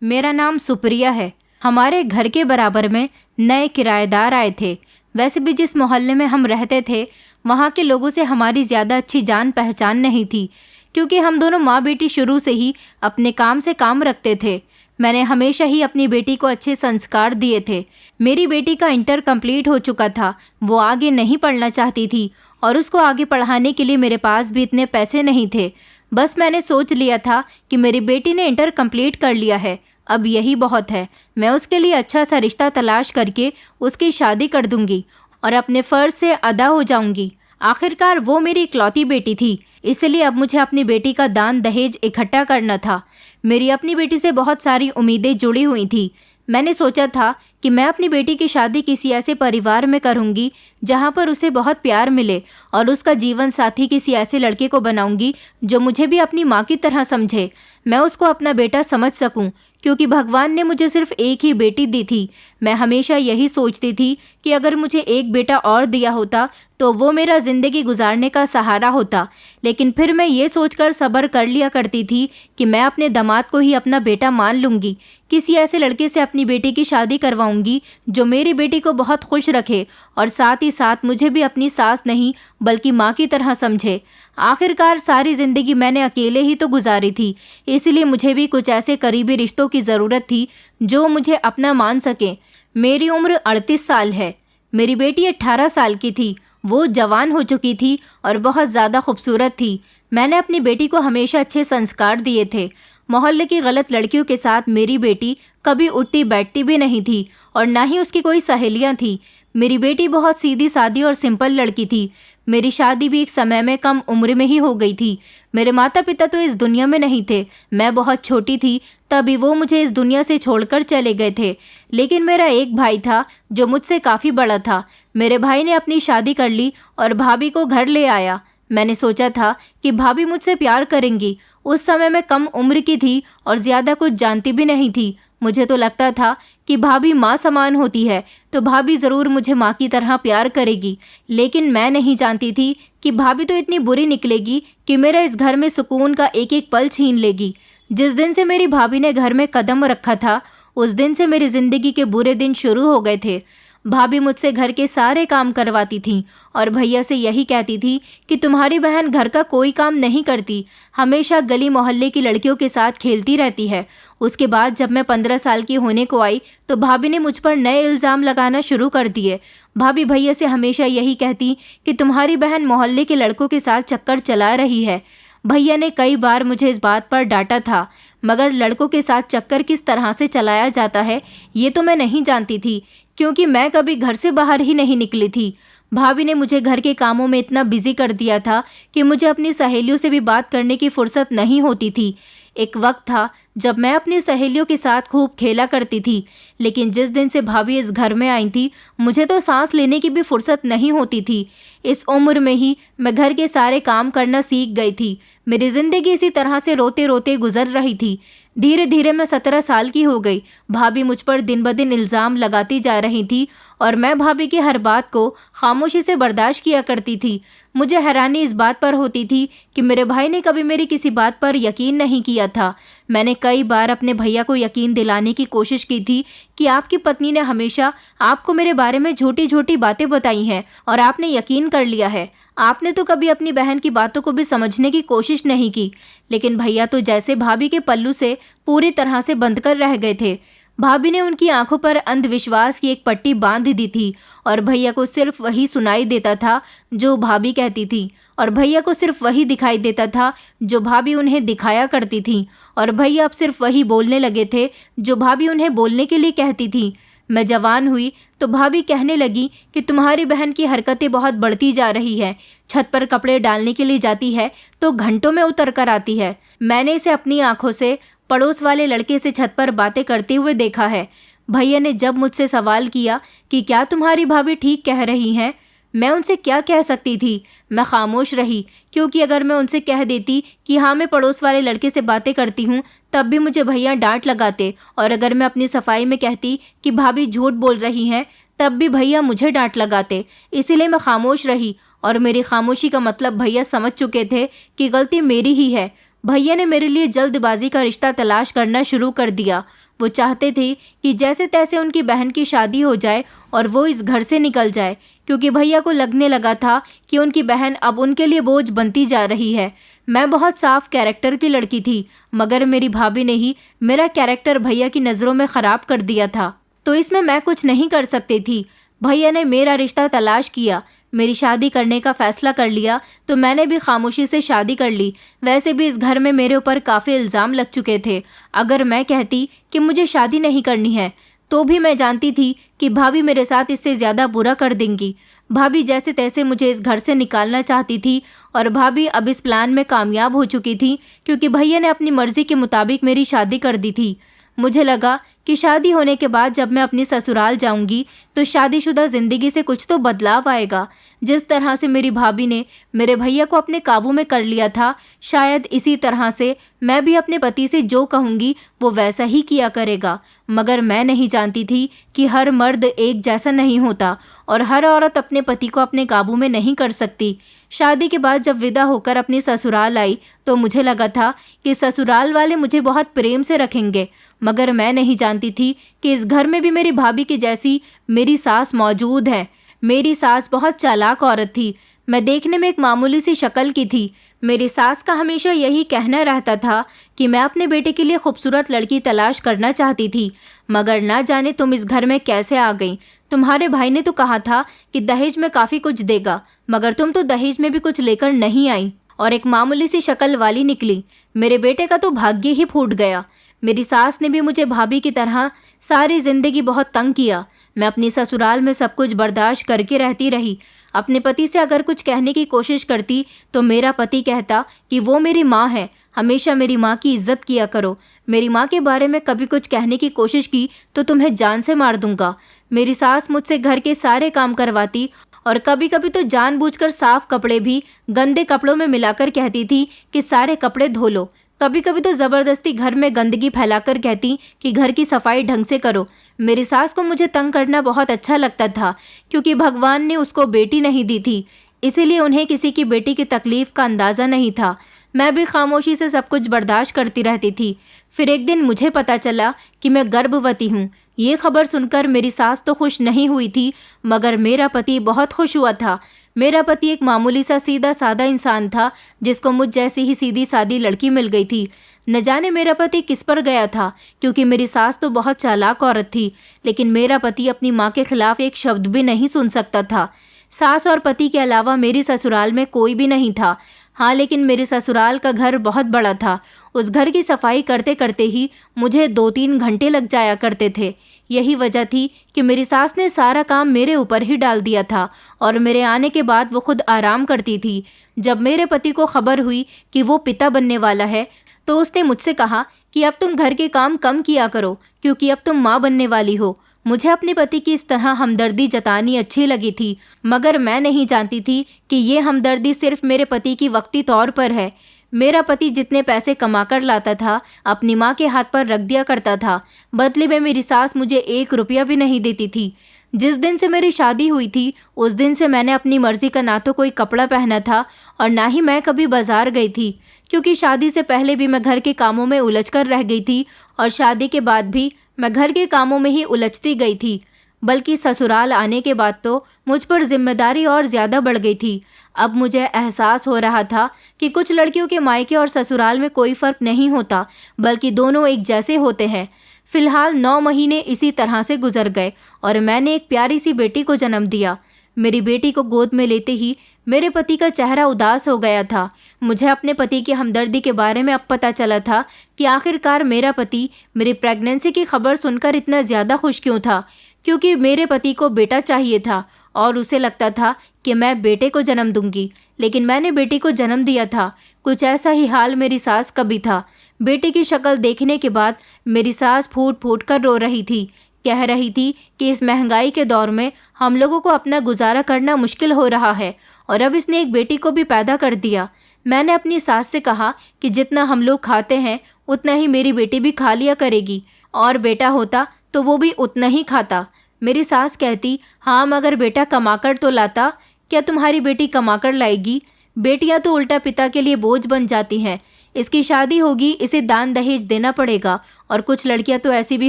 मेरा नाम सुप्रिया है। हमारे घर के बराबर में नए किराएदार आए थे। वैसे भी जिस मोहल्ले में हम रहते थे वहाँ के लोगों से हमारी ज़्यादा अच्छी जान पहचान नहीं थी, क्योंकि हम दोनों माँ बेटी शुरू से ही अपने काम से काम रखते थे। मैंने हमेशा ही अपनी बेटी को अच्छे संस्कार दिए थे। मेरी बेटी का इंटर कंप्लीट हो चुका था। वो आगे नहीं पढ़ना चाहती थी और उसको आगे पढ़ाने के लिए मेरे पास भी इतने पैसे नहीं थे। बस मैंने सोच लिया था कि मेरी बेटी ने इंटर कंप्लीट कर लिया है, अब यही बहुत है। मैं उसके लिए अच्छा सा रिश्ता तलाश करके उसकी शादी कर दूंगी और अपने फ़र्ज से अदा हो जाऊंगी। आखिरकार वो मेरी इकलौती बेटी थी, इसलिए अब मुझे अपनी बेटी का दान दहेज इकट्ठा करना था। मेरी अपनी बेटी से बहुत सारी उम्मीदें जुड़ी हुई थी। मैंने सोचा था कि मैं अपनी बेटी की शादी किसी ऐसे परिवार में करूंगी जहां पर उसे बहुत प्यार मिले, और उसका जीवन साथी किसी ऐसे लड़के को बनाऊंगी जो मुझे भी अपनी माँ की तरह समझे। मैं उसको अपना बेटा समझ सकूं, क्योंकि भगवान ने मुझे सिर्फ एक ही बेटी दी थी। मैं हमेशा यही सोचती थी कि अगर मुझे एक बेटा और दिया होता तो वो मेरा ज़िंदगी गुजारने का सहारा होता। लेकिन फिर मैं ये सोचकर सब्र कर लिया करती थी कि मैं अपने दामाद को ही अपना बेटा मान लूँगी। किसी ऐसे लड़के से अपनी बेटी की शादी करवाऊंगी जो मेरी बेटी को बहुत खुश रखे और साथ ही साथ मुझे भी अपनी सास नहीं बल्कि माँ की तरह समझे। आखिरकार सारी ज़िंदगी मैंने अकेले ही तो गुजारी थी, इसलिए मुझे भी कुछ ऐसे करीबी रिश्तों की ज़रूरत थी जो मुझे अपना मान सकें। मेरी उम्र 38 साल है। मेरी बेटी 18 साल की थी। वो जवान हो चुकी थी और बहुत ज़्यादा खूबसूरत थी। मैंने अपनी बेटी को हमेशा अच्छे संस्कार दिए थे। मोहल्ले की गलत लड़कियों के साथ मेरी बेटी कभी उठती बैठती भी नहीं थी और ना ही उसकी कोई सहेलियां थी। मेरी बेटी बहुत सीधी सादी और सिंपल लड़की थी। मेरी शादी भी एक समय में कम उम्र में ही हो गई थी। मेरे माता पिता तो इस दुनिया में नहीं थे। मैं बहुत छोटी थी तभी वो मुझे इस दुनिया से छोड़कर चले गए थे। लेकिन मेरा एक भाई था जो मुझसे काफ़ी बड़ा था। मेरे भाई ने अपनी शादी कर ली और भाभी को घर ले आया। मैंने सोचा था कि भाभी मुझसे प्यार करेंगी। उस समय मैं कम उम्र की थी और ज़्यादा कुछ जानती भी नहीं थी। मुझे तो लगता था कि भाभी माँ समान होती है तो भाभी ज़रूर मुझे माँ की तरह प्यार करेगी। लेकिन मैं नहीं जानती थी कि भाभी तो इतनी बुरी निकलेगी कि मेरा इस घर में सुकून का एक एक पल छीन लेगी। जिस दिन से मेरी भाभी ने घर में कदम रखा था उस दिन से मेरी ज़िंदगी के बुरे दिन शुरू हो गए थे। भाभी मुझसे घर के सारे काम करवाती थी और भैया से यही कहती थी कि तुम्हारी बहन घर का कोई काम नहीं करती, हमेशा गली मोहल्ले की लड़कियों के साथ खेलती रहती है। उसके बाद जब मैं 15 साल की होने को आई तो भाभी ने मुझ पर नए इल्ज़ाम लगाना शुरू कर दिए। भाभी भैया से हमेशा यही कहती कि तुम्हारी बहन मोहल्ले के लड़कों के साथ चक्कर चला रही है। भैया ने कई बार मुझे इस बात पर डांटा था, मगर लड़कों के साथ चक्कर किस तरह से चलाया जाता है ये तो मैं नहीं जानती थी, क्योंकि मैं कभी घर से बाहर ही नहीं निकली थी। भाभी ने मुझे घर के कामों में इतना बिजी कर दिया था कि मुझे अपनी सहेलियों से भी बात करने की फुर्सत नहीं होती थी। एक वक्त था जब मैं अपनी सहेलियों के साथ खूब खेला करती थी, लेकिन जिस दिन से भाभी इस घर में आई थी मुझे तो सांस लेने की भी फुर्सत नहीं होती थी। इस उम्र में ही मैं घर के सारे काम करना सीख गई थी। मेरी ज़िंदगी इसी तरह से रोते रोते गुजर रही थी। धीरे धीरे मैं 17 साल की हो गई। भाभी मुझ पर दिन ब दिन इल्ज़ाम लगाती जा रही थी और मैं भाभी की हर बात को खामोशी से बर्दाश्त किया करती थी। मुझे हैरानी इस बात पर होती थी कि मेरे भाई ने कभी मेरी किसी बात पर यकीन नहीं किया था। मैंने कई बार अपने भैया को यकीन दिलाने की कोशिश की थी कि आपकी पत्नी ने हमेशा आपको मेरे बारे में झूठी झूठी बातें बताई हैं और आपने यकीन कर लिया है। आपने तो कभी अपनी बहन की बातों को भी समझने की कोशिश नहीं की। लेकिन भैया तो जैसे भाभी के पल्लू से पूरी तरह से बंध कर रह गए थे। भाभी ने उनकी आंखों पर अंधविश्वास की एक पट्टी बांध दी थी और भैया को सिर्फ वही सुनाई देता था जो भाभी कहती थी, और भैया को सिर्फ वही दिखाई देता था जो भाभी उन्हें दिखाया करती थी, और भैया अब सिर्फ वही बोलने लगे थे जो भाभी उन्हें बोलने के लिए कहती थी। मैं जवान हुई तो भाभी कहने लगी कि तुम्हारी बहन की हरकतें बहुत बढ़ती जा रही है। छत पर कपड़े डालने के लिए जाती है तो घंटों में उतर कर आती है। मैंने इसे अपनी आंखों से पड़ोस वाले लड़के से छत पर बातें करते हुए देखा है। भैया ने जब मुझसे सवाल किया कि क्या तुम्हारी भाभी ठीक कह रही हैं, मैं उनसे क्या कह सकती थी। मैं खामोश रही, क्योंकि अगर मैं उनसे कह देती कि हाँ मैं पड़ोस वाले लड़के से बातें करती हूँ तब भी मुझे भैया डांट लगाते, और अगर मैं अपनी सफाई में कहती कि भाभी झूठ बोल रही हैं तब भी भैया मुझे डांट लगाते। इसीलिए मैं खामोश रही और मेरी खामोशी का मतलब भैया समझ चुके थे कि गलती मेरी ही है। भैया ने मेरे लिए जल्दबाजी का रिश्ता तलाश करना शुरू कर दिया। वो चाहते थे कि जैसे तैसे उनकी बहन की शादी हो जाए और वो इस घर से निकल जाए, क्योंकि भैया को लगने लगा था कि उनकी बहन अब उनके लिए बोझ बनती जा रही है। मैं बहुत साफ कैरेक्टर की लड़की थी, मगर मेरी भाभी ने ही मेरा कैरेक्टर भैया की नज़रों में ख़राब कर दिया था, तो इसमें मैं कुछ नहीं कर सकती थी। भैया ने मेरा रिश्ता तलाश किया, मेरी शादी करने का फैसला कर लिया, तो मैंने भी खामोशी से शादी कर ली। वैसे भी इस घर में मेरे ऊपर काफ़ी इल्ज़ाम लग चुके थे। अगर मैं कहती कि मुझे शादी नहीं करनी है, तो भी मैं जानती थी कि भाभी मेरे साथ इससे ज़्यादा बुरा कर देंगी। भाभी जैसे तैसे मुझे इस घर से निकालना चाहती थी, और भाभी अब इस प्लान में कामयाब हो चुकी थी, क्योंकि भैया ने अपनी मर्ज़ी के मुताबिक मेरी शादी कर दी थी। मुझे लगा कि शादी होने के बाद जब मैं अपनी ससुराल जाऊंगी तो शादीशुदा ज़िंदगी से कुछ तो बदलाव आएगा। जिस तरह से मेरी भाभी ने मेरे भैया को अपने काबू में कर लिया था, शायद इसी तरह से मैं भी अपने पति से जो कहूँगी वो वैसा ही किया करेगा। मगर मैं नहीं जानती थी कि हर मर्द एक जैसा नहीं होता और हर औरत अपने पति को अपने काबू में नहीं कर सकती। शादी के बाद जब विदा होकर अपनी ससुराल आई तो मुझे लगा था कि ससुराल वाले मुझे बहुत प्रेम से रखेंगे, मगर मैं नहीं जानती थी कि इस घर में भी मेरी भाभी की जैसी मेरी सास मौजूद है। मेरी सास बहुत चालाक औरत थी। मैं देखने में एक मामूली सी शक्ल की थी। मेरी सास का हमेशा यही कहना रहता था कि मैं अपने बेटे के लिए खूबसूरत लड़की तलाश करना चाहती थी, मगर ना जाने तुम इस घर में कैसे आ गई। तुम्हारे भाई ने तो कहा था कि दहेज में काफ़ी कुछ देगा, मगर तुम तो दहेज में भी कुछ लेकर नहीं आई और एक मामूली सी शक्ल वाली निकली। मेरे बेटे का तो भाग्य ही फूट गया। मेरी सास ने भी मुझे भाभी की तरह सारी ज़िंदगी बहुत तंग किया। मैं अपनी ससुराल में सब कुछ बर्दाश्त करके रहती रही। अपने पति से अगर कुछ कहने की कोशिश करती तो मेरा पति कहता कि वो मेरी माँ है, हमेशा मेरी माँ की इज्जत किया करो। मेरी माँ के बारे में कभी कुछ कहने की कोशिश की तो तुम्हें जान से मार दूंगा। मेरी सास मुझसे घर के सारे काम करवाती और कभी कभी तो जानबूझकर साफ कपड़े भी गंदे कपड़ों में मिलाकर कहती थी कि सारे कपड़े धो लो। कभी कभी तो ज़बरदस्ती घर में गंदगी फैलाकर कहती कि घर की सफाई ढंग से करो। मेरी सास को मुझे तंग करना बहुत अच्छा लगता था, क्योंकि भगवान ने उसको बेटी नहीं दी थी, इसीलिए उन्हें किसी की बेटी की तकलीफ़ का अंदाज़ा नहीं था। मैं भी खामोशी से सब कुछ बर्दाश्त करती रहती थी। फिर एक दिन मुझे पता चला कि मैं गर्भवती हूँ। ये खबर सुनकर मेरी सास तो खुश नहीं हुई थी, मगर मेरा पति बहुत खुश हुआ था। मेरा पति एक मामूली सा सीधा साधा इंसान था, जिसको मुझ जैसी ही सीधी सादी लड़की मिल गई थी। न जाने मेरा पति किस पर गया था, क्योंकि मेरी सास तो बहुत चालाक औरत थी, लेकिन मेरा पति अपनी माँ के खिलाफ एक शब्द भी नहीं सुन सकता था। सास और पति के अलावा मेरी ससुराल में कोई भी नहीं था। हाँ, लेकिन मेरे ससुराल का घर बहुत बड़ा था। उस घर की सफाई करते करते ही मुझे 2-3 घंटे लग जाया करते थे। यही वजह थी कि मेरी सास ने सारा काम मेरे ऊपर ही डाल दिया था और मेरे आने के बाद वो खुद आराम करती थी। जब मेरे पति को खबर हुई कि वो पिता बनने वाला है, तो उसने मुझसे कहा कि अब तुम घर के काम कम किया करो, क्योंकि अब तुम माँ बनने वाली हो। मुझे अपने पति की इस तरह हमदर्दी जतानी अच्छी लगी थी, मगर मैं नहीं जानती थी कि ये हमदर्दी सिर्फ मेरे पति की वक्ती तौर पर है। मेरा पति जितने पैसे कमा कर लाता था, अपनी माँ के हाथ पर रख दिया करता था। बदले में मेरी सास मुझे 1 रुपया भी नहीं देती थी। जिस दिन से मेरी शादी हुई थी, उस दिन से मैंने अपनी मर्जी का ना तो कोई कपड़ा पहना था और ना ही मैं कभी बाजार गई थी, क्योंकि शादी से पहले भी मैं घर के कामों में उलझ कर रह गई थी और शादी के बाद भी मैं घर के कामों में ही उलझती गई थी। बल्कि ससुराल आने के बाद तो मुझ पर जिम्मेदारी और ज़्यादा बढ़ गई थी। अब मुझे एहसास हो रहा था कि कुछ लड़कियों के मायके और ससुराल में कोई फ़र्क नहीं होता, बल्कि दोनों एक जैसे होते हैं। फ़िलहाल 9 महीने इसी तरह से गुजर गए और मैंने एक प्यारी सी बेटी को जन्म दिया। मेरी बेटी को गोद में लेते ही मेरे पति का चेहरा उदास हो गया था। मुझे अपने पति की हमदर्दी के बारे में अब पता चला था कि आखिरकार मेरा पति मेरी प्रेगनेंसी की खबर सुनकर इतना ज़्यादा खुश क्यों था, क्योंकि मेरे पति को बेटा चाहिए था और उसे लगता था कि मैं बेटे को जन्म दूंगी, लेकिन मैंने बेटी को जन्म दिया था। कुछ ऐसा ही हाल मेरी सास का भी था। बेटी की शक्ल देखने के बाद मेरी सास फूट फूट कर रो रही थी। कह रही थी कि इस महंगाई के दौर में हम लोगों को अपना गुजारा करना मुश्किल हो रहा है और अब इसने एक बेटी को भी पैदा कर दिया। मैंने अपनी सास से कहा कि जितना हम लोग खाते हैं उतना ही मेरी बेटी भी खा लिया करेगी, और बेटा होता तो वो भी उतना ही खाता। मेरी सास कहती, हाँ मगर बेटा कमाकर तो लाता। क्या तुम्हारी बेटी कमाकर लाएगी? बेटियां तो उल्टा पिता के लिए बोझ बन जाती हैं। इसकी शादी होगी, इसे दान दहेज देना पड़ेगा। और कुछ लड़कियां तो ऐसी भी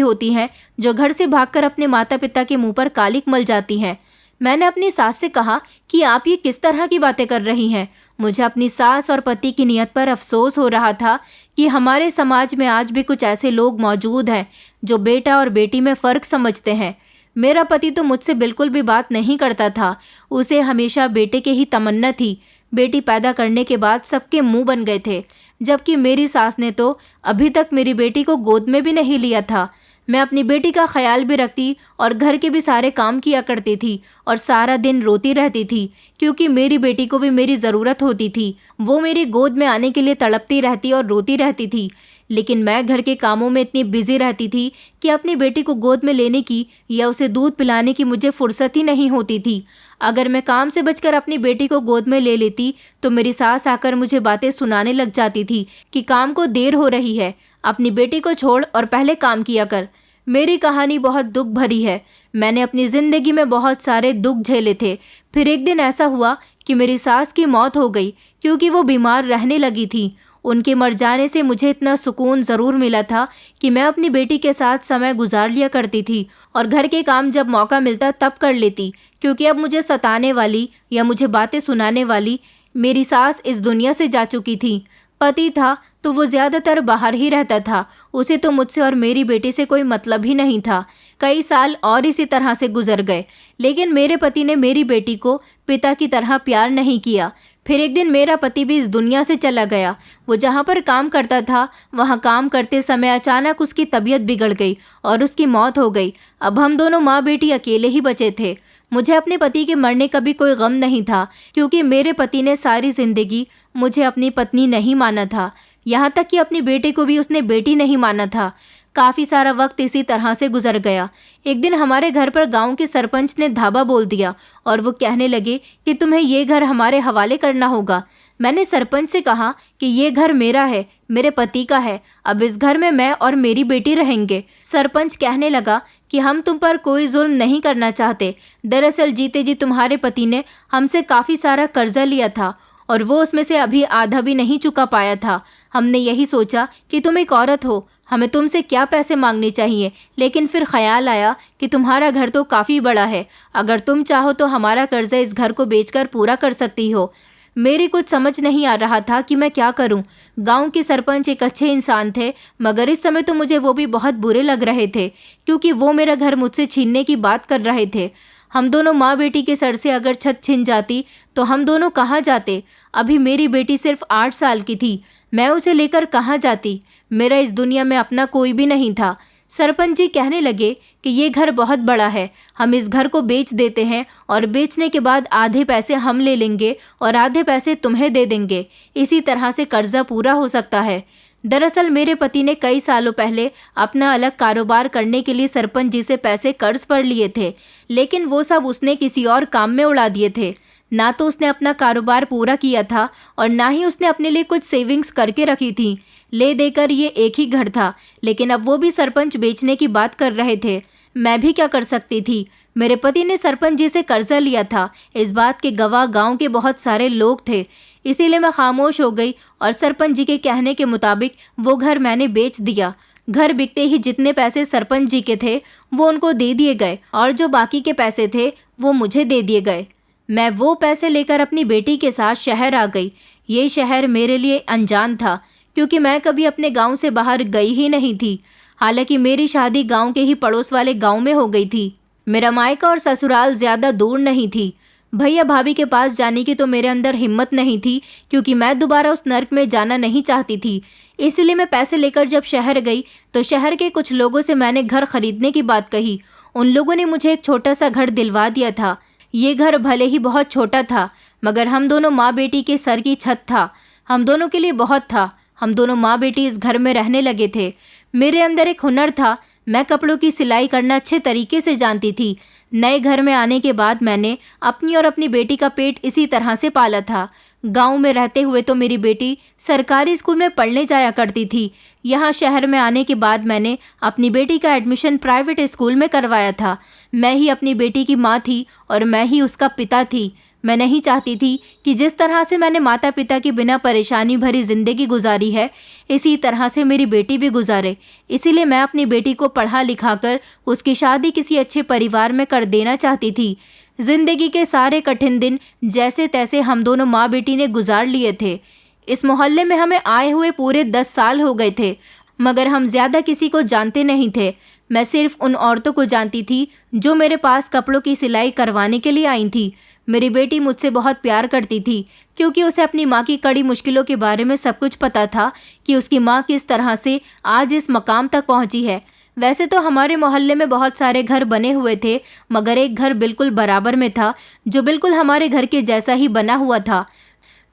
होती हैं जो घर से भागकर अपने माता पिता के मुंह पर कालिक मल जाती हैं। मैंने अपनी सास से कहा कि आप ये किस तरह की बातें कर रही हैं। मुझे अपनी सास और पति की नीयत पर अफसोस हो रहा था कि हमारे समाज में आज भी कुछ ऐसे लोग मौजूद हैं जो बेटा और बेटी में फ़र्क समझते हैं। मेरा पति तो मुझसे बिल्कुल भी बात नहीं करता था। उसे हमेशा बेटे के ही तमन्ना थी। बेटी पैदा करने के बाद सबके मुंह बन गए थे, जबकि मेरी सास ने तो अभी तक मेरी बेटी को गोद में भी नहीं लिया था। मैं अपनी बेटी का ख्याल भी रखती और घर के भी सारे काम किया करती थी और सारा दिन रोती रहती थी, क्योंकि मेरी बेटी को भी मेरी ज़रूरत होती थी। वो मेरी गोद में आने के लिए तड़पती रहती और रोती रहती थी। लेकिन मैं घर के कामों में इतनी बिजी रहती थी कि अपनी बेटी को गोद में लेने की या उसे दूध पिलाने की मुझे फुर्सत ही नहीं होती थी। अगर मैं काम से बचकर अपनी बेटी को गोद में ले लेती तो मेरी सास आकर मुझे बातें सुनाने लग जाती थी कि काम को देर हो रही है, अपनी बेटी को छोड़ और पहले काम किया कर। मेरी कहानी बहुत दुख भरी है। मैंने अपनी ज़िंदगी में बहुत सारे दुख झेले थे। फिर एक दिन ऐसा हुआ कि मेरी सास की मौत हो गई, क्योंकि वो बीमार रहने लगी थी। उनके मर जाने से मुझे इतना सुकून ज़रूर मिला था कि मैं अपनी बेटी के साथ समय गुजार लिया करती थी और घर के काम जब मौका मिलता तब कर लेती, क्योंकि अब मुझे सताने वाली या मुझे बातें सुनाने वाली मेरी सास इस दुनिया से जा चुकी थी। पति था तो वो ज़्यादातर बाहर ही रहता था। उसे तो मुझसे और मेरी बेटी से कोई मतलब ही नहीं था। कई साल और इसी तरह से गुजर गए, लेकिन मेरे पति ने मेरी बेटी को पिता की तरह प्यार नहीं किया। फिर एक दिन मेरा पति भी इस दुनिया से चला गया। वो जहाँ पर काम करता था वहाँ काम करते समय अचानक उसकी तबीयत बिगड़ गई और उसकी मौत हो गई। अब हम दोनों माँ बेटी अकेले ही बचे थे। मुझे अपने पति के मरने का भी कोई गम नहीं था, क्योंकि मेरे पति ने सारी ज़िंदगी मुझे अपनी पत्नी नहीं माना था। यहाँ तक कि अपनी बेटे को भी उसने बेटी नहीं माना था। काफ़ी सारा वक्त इसी तरह से गुजर गया। एक दिन हमारे घर पर गांव के सरपंच ने धावा बोल दिया और वो कहने लगे कि तुम्हें ये घर हमारे हवाले करना होगा। मैंने सरपंच से कहा कि ये घर मेरा है, मेरे पति का है। अब इस घर में मैं और मेरी बेटी रहेंगे। सरपंच कहने लगा कि हम तुम पर कोई जुल्म नहीं करना चाहते। दरअसल जीते जी तुम्हारे पति ने हमसे काफ़ी सारा कर्जा लिया था और वो उसमें से अभी आधा भी नहीं चुका पाया था। हमने यही सोचा कि तुम एक औरत हो, हमें तुमसे क्या पैसे मांगने चाहिए, लेकिन फिर ख्याल आया कि तुम्हारा घर तो काफ़ी बड़ा है। अगर तुम चाहो तो हमारा कर्जा इस घर को बेचकर पूरा कर सकती हो। मेरी कुछ समझ नहीं आ रहा था कि मैं क्या करूं। गांव के सरपंच एक अच्छे इंसान थे, मगर इस समय तो मुझे वो भी बहुत बुरे लग रहे थे, क्योंकि वो मेरा घर मुझसे छीनने की बात कर रहे थे। हम दोनों माँ बेटी के सर से अगर छत छिन जाती तो हम दोनों कहाँ जाते। अभी मेरी बेटी सिर्फ 8 साल की थी। मैं उसे लेकर कहाँ जाती। मेरा इस दुनिया में अपना कोई भी नहीं था। सरपंच जी कहने लगे कि ये घर बहुत बड़ा है, हम इस घर को बेच देते हैं और बेचने के बाद आधे पैसे हम ले लेंगे और आधे पैसे तुम्हें दे देंगे। इसी तरह से कर्जा पूरा हो सकता है। दरअसल मेरे पति ने कई सालों पहले अपना अलग कारोबार करने के लिए सरपंच जी से पैसे कर्ज पर लिए थे, लेकिन वो सब उसने किसी और काम में उड़ा दिए थे। ना तो उसने अपना कारोबार पूरा किया था और ना ही उसने अपने लिए कुछ सेविंग्स करके रखी थी। ले देकर ये एक ही घर था, लेकिन अब वो भी सरपंच बेचने की बात कर रहे थे। मैं भी क्या कर सकती थी। मेरे पति ने सरपंच जी से कर्जा लिया था। इस बात के गवाह गांव के बहुत सारे लोग थे। इसीलिए मैं खामोश हो गई और सरपंच जी के कहने के मुताबिक वो घर मैंने बेच दिया। घर बिकते ही जितने पैसे सरपंच जी के थे वो उनको दे दिए गए और जो बाकी के पैसे थे वो मुझे दे दिए गए। मैं वो पैसे लेकर अपनी बेटी के साथ शहर आ गई। ये शहर मेरे लिए अनजान था, क्योंकि मैं कभी अपने गांव से बाहर गई ही नहीं थी। हालांकि मेरी शादी गांव के ही पड़ोस वाले गांव में हो गई थी। मेरा मायका और ससुराल ज़्यादा दूर नहीं थी। भैया भाभी के पास जाने की तो मेरे अंदर हिम्मत नहीं थी, क्योंकि मैं दोबारा उस नर्क में जाना नहीं चाहती थी। इसलिए मैं पैसे लेकर जब शहर गई तो शहर के कुछ लोगों से मैंने घर खरीदने की बात कही। उन लोगों ने मुझे एक छोटा सा घर दिलवा दिया था। ये घर भले ही बहुत छोटा था, मगर हम दोनों माँ बेटी के सर की छत था। हम दोनों के लिए बहुत था। हम दोनों माँ बेटी इस घर में रहने लगे थे। मेरे अंदर एक हुनर था। मैं कपड़ों की सिलाई करना अच्छे तरीके से जानती थी। नए घर में आने के बाद मैंने अपनी और अपनी बेटी का पेट इसी तरह से पाला था। गांव में रहते हुए तो मेरी बेटी सरकारी स्कूल में पढ़ने जाया करती थी। यहाँ शहर में आने के बाद मैंने अपनी बेटी का एडमिशन प्राइवेट स्कूल में करवाया था। मैं ही अपनी बेटी की माँ थी और मैं ही उसका पिता थी। मैं नहीं चाहती थी कि जिस तरह से मैंने माता पिता के बिना परेशानी भरी जिंदगी गुजारी है, इसी तरह से मेरी बेटी भी गुजारे। इसीलिए मैं अपनी बेटी को पढ़ा लिखा कर उसकी शादी किसी अच्छे परिवार में कर देना चाहती थी। जिंदगी के सारे कठिन दिन जैसे तैसे हम दोनों माँ बेटी ने गुजार लिए थे। इस मोहल्ले में हमें आए हुए पूरे 10 साल हो गए थे, मगर हम ज़्यादा किसी को जानते नहीं थे। मैं सिर्फ उन औरतों को जानती थी जो मेरे पास कपड़ों की सिलाई करवाने के लिए आई थी। मेरी बेटी मुझसे बहुत प्यार करती थी, क्योंकि उसे अपनी माँ की कड़ी मुश्किलों के बारे में सब कुछ पता था कि उसकी माँ किस तरह से आज इस मकाम तक पहुँची है। वैसे तो हमारे मोहल्ले में बहुत सारे घर बने हुए थे, मगर एक घर बिल्कुल बराबर में था जो बिल्कुल हमारे घर के जैसा ही बना हुआ था।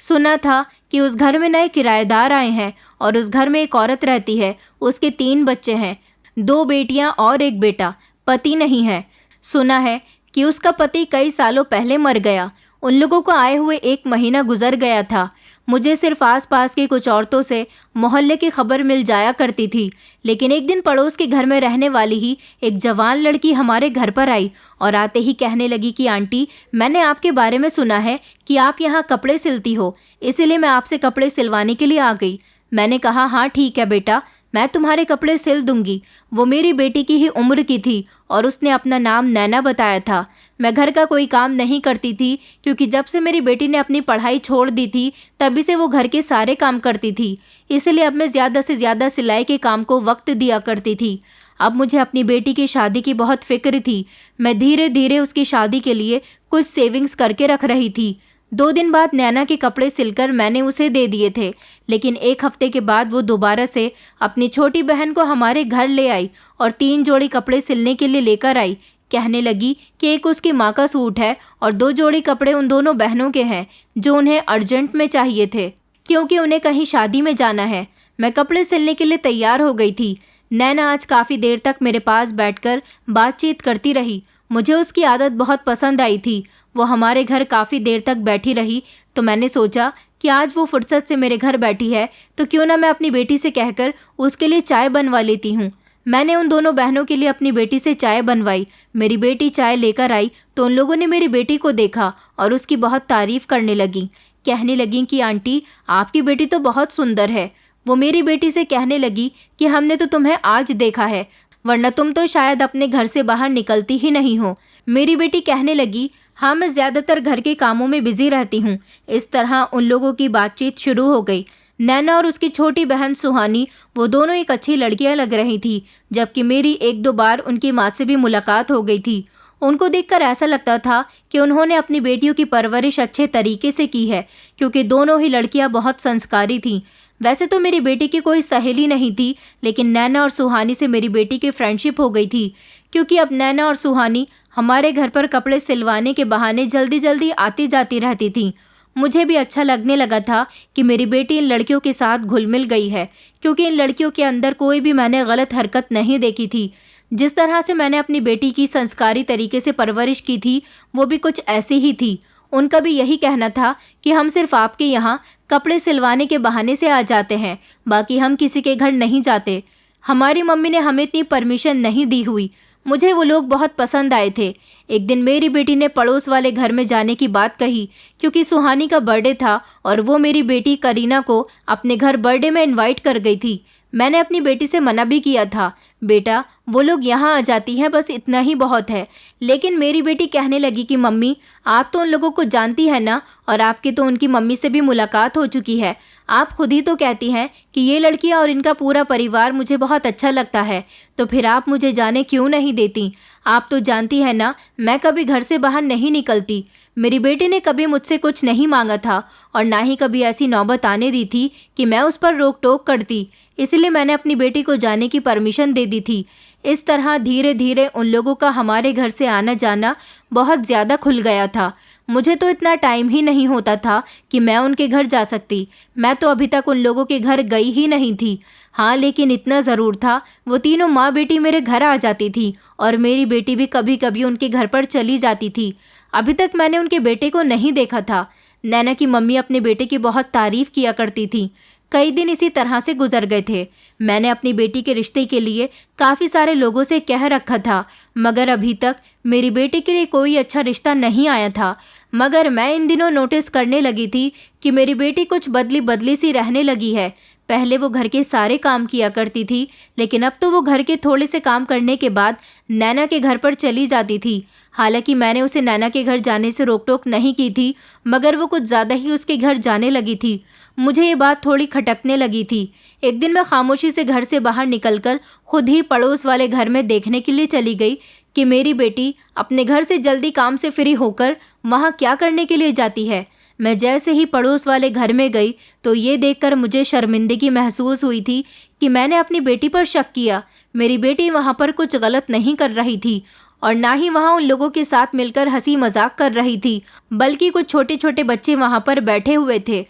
सुना था कि उस घर में नए किराएदार आए हैं और उस घर में एक औरत रहती है। उसके 3 बच्चे हैं, 2 बेटियां और 1 बेटा। पति नहीं है। सुना है कि उसका पति कई सालों पहले मर गया। उन लोगों को आए हुए 1 महीना गुजर गया था। मुझे सिर्फ आसपास की कुछ औरतों से मोहल्ले की खबर मिल जाया करती थी, लेकिन एक दिन पड़ोस के घर में रहने वाली ही एक जवान लड़की हमारे घर पर आई और आते ही कहने लगी कि आंटी, मैंने आपके बारे में सुना है कि आप यहाँ कपड़े सिलती हो, इसीलिए मैं आपसे कपड़े सिलवाने के लिए आ गई। मैंने कहा, हाँ ठीक है बेटा, मैं तुम्हारे कपड़े सिल दूंगी। वो मेरी बेटी की ही उम्र की थी और उसने अपना नाम नैना बताया था। मैं घर का कोई काम नहीं करती थी, क्योंकि जब से मेरी बेटी ने अपनी पढ़ाई छोड़ दी थी तभी से वो घर के सारे काम करती थी। इसलिए अब मैं ज़्यादा से ज़्यादा सिलाई के काम को वक्त दिया करती थी। अब मुझे अपनी बेटी की शादी की बहुत फिक्र थी। मैं धीरे धीरे उसकी शादी के लिए कुछ सेविंग्स करके रख रही थी। 2 दिन बाद नैना के कपड़े सिलकर मैंने उसे दे दिए थे, लेकिन 1 हफ्ते के बाद वो दोबारा से अपनी छोटी बहन को हमारे घर ले आई और 3 जोड़ी कपड़े सिलने के लिए लेकर आई। कहने लगी कि एक उसकी माँ का सूट है और 2 जोड़ी कपड़े उन दोनों बहनों के हैं जो उन्हें अर्जेंट में चाहिए थे, क्योंकि उन्हें कहीं शादी में जाना है। मैं कपड़े सिलने के लिए तैयार हो गई थी। नैना आज काफ़ी देर तक मेरे पास बैठकर बातचीत करती रही। मुझे उसकी आदत बहुत पसंद आई थी। वो हमारे घर काफ़ी देर तक बैठी रही, तो मैंने सोचा कि आज वो फुर्सत से मेरे घर बैठी है तो क्यों ना मैं अपनी बेटी से कहकर उसके लिए चाय बनवा लेती हूँ। मैंने उन दोनों बहनों के लिए अपनी बेटी से चाय बनवाई। मेरी बेटी चाय लेकर आई तो उन लोगों ने मेरी बेटी को देखा और उसकी बहुत तारीफ़ करने लगी। कहने लगी कि आंटी, आपकी बेटी तो बहुत सुंदर है। वो मेरी बेटी से कहने लगी कि हमने तो तुम्हें आज देखा है, वरना तुम तो शायद अपने घर से बाहर निकलती ही नहीं हो। मेरी बेटी कहने लगी, हाँ मैं ज़्यादातर घर के कामों में बिजी रहती हूँ। इस तरह उन लोगों की बातचीत शुरू हो गई। नैना और उसकी छोटी बहन सुहानी, वो दोनों एक अच्छी लड़कियाँ लग रही थी, जबकि मेरी 1-2 बार उनकी माँ से भी मुलाकात हो गई थी। उनको देखकर ऐसा लगता था कि उन्होंने अपनी बेटियों की परवरिश अच्छे तरीके से की है, क्योंकि दोनों ही लड़कियाँ बहुत संस्कारी थीं। वैसे तो मेरी बेटी की कोई सहेली नहीं थी, लेकिन नैना और सुहानी से मेरी बेटी की फ्रेंडशिप हो गई थी, क्योंकि अब नैना और सुहानी हमारे घर पर कपड़े सिलवाने के बहाने जल्दी जल्दी आती जाती रहती थी। मुझे भी अच्छा लगने लगा था कि मेरी बेटी इन लड़कियों के साथ घुल मिल गई है, क्योंकि इन लड़कियों के अंदर कोई भी मैंने गलत हरकत नहीं देखी थी। जिस तरह से मैंने अपनी बेटी की संस्कारी तरीके से परवरिश की थी, वो भी कुछ ऐसी ही थी। उनका भी यही कहना था कि हम सिर्फ आपके यहाँ कपड़े सिलवाने के बहाने से आ जाते हैं, बाकी हम किसी के घर नहीं जाते। हमारी मम्मी ने हमें इतनी परमिशन नहीं दी हुई। मुझे वो लोग बहुत पसंद आए थे। एक दिन मेरी बेटी ने पड़ोस वाले घर में जाने की बात कही, क्योंकि सुहानी का बर्थडे था और वो मेरी बेटी करीना को अपने घर बर्थडे में इनवाइट कर गई थी। मैंने अपनी बेटी से मना भी किया था, बेटा वो लोग यहाँ आ जाती हैं, बस इतना ही बहुत है। लेकिन मेरी बेटी कहने लगी कि मम्मी, आप तो उन लोगों को जानती है ना, और आपकी तो उनकी मम्मी से भी मुलाकात हो चुकी है। आप खुद ही तो कहती हैं कि ये लड़कियाँ और इनका पूरा परिवार मुझे बहुत अच्छा लगता है, तो फिर आप मुझे जाने क्यों नहीं देती? आप तो जानती है ना, मैं कभी घर से बाहर नहीं निकलती। मेरी बेटी ने कभी मुझसे कुछ नहीं मांगा था और ना ही कभी ऐसी नौबत आने दी थी कि मैं उस पर रोक टोक करती। इसलिए मैंने अपनी बेटी को जाने की परमिशन दे दी थी। इस तरह धीरे धीरे उन लोगों का हमारे घर से आना जाना बहुत ज़्यादा खुल गया था। मुझे तो इतना टाइम ही नहीं होता था कि मैं उनके घर जा सकती। मैं तो अभी तक उन लोगों के घर गई ही नहीं थी। हाँ, लेकिन इतना ज़रूर था, वो तीनों माँ बेटी मेरे घर आ जाती थी और मेरी बेटी भी कभी कभी उनके घर पर चली जाती थी। अभी तक मैंने उनके बेटे को नहीं देखा था। नैना की मम्मी अपने बेटे की बहुत तारीफ़ किया करती थी। कई दिन इसी तरह से गुजर गए थे। मैंने अपनी बेटी के रिश्ते के लिए काफ़ी सारे लोगों से कह रखा था, मगर अभी तक मेरी बेटी के लिए कोई अच्छा रिश्ता नहीं आया था। मगर मैं इन दिनों नोटिस करने लगी थी कि मेरी बेटी कुछ बदली बदली सी रहने लगी है। पहले वो घर के सारे काम किया करती थी, लेकिन अब तो वो घर के थोड़े से काम करने के बाद नैना के घर पर चली जाती थी। हालांकि मैंने उसे नैना के घर जाने से रोक टोक नहीं की थी, मगर वो कुछ ज़्यादा ही उसके घर जाने लगी थी। मुझे ये बात थोड़ी खटकने लगी थी। एक दिन मैं खामोशी से घर से बाहर निकलकर खुद ही पड़ोस वाले घर में देखने के लिए चली गई कि मेरी बेटी अपने घर से जल्दी काम से फ्री होकर वहाँ क्या करने के लिए जाती है। मैं जैसे ही पड़ोस वाले घर में गई तो ये देखकर मुझे शर्मिंदगी महसूस हुई थी कि मैंने अपनी बेटी पर शक किया। मेरी बेटी वहाँ पर कुछ गलत नहीं कर रही थी और ना ही वहाँ उन लोगों के साथ मिलकर हंसी मजाक कर रही थी, बल्कि कुछ छोटे छोटे बच्चे वहाँ पर बैठे हुए थे।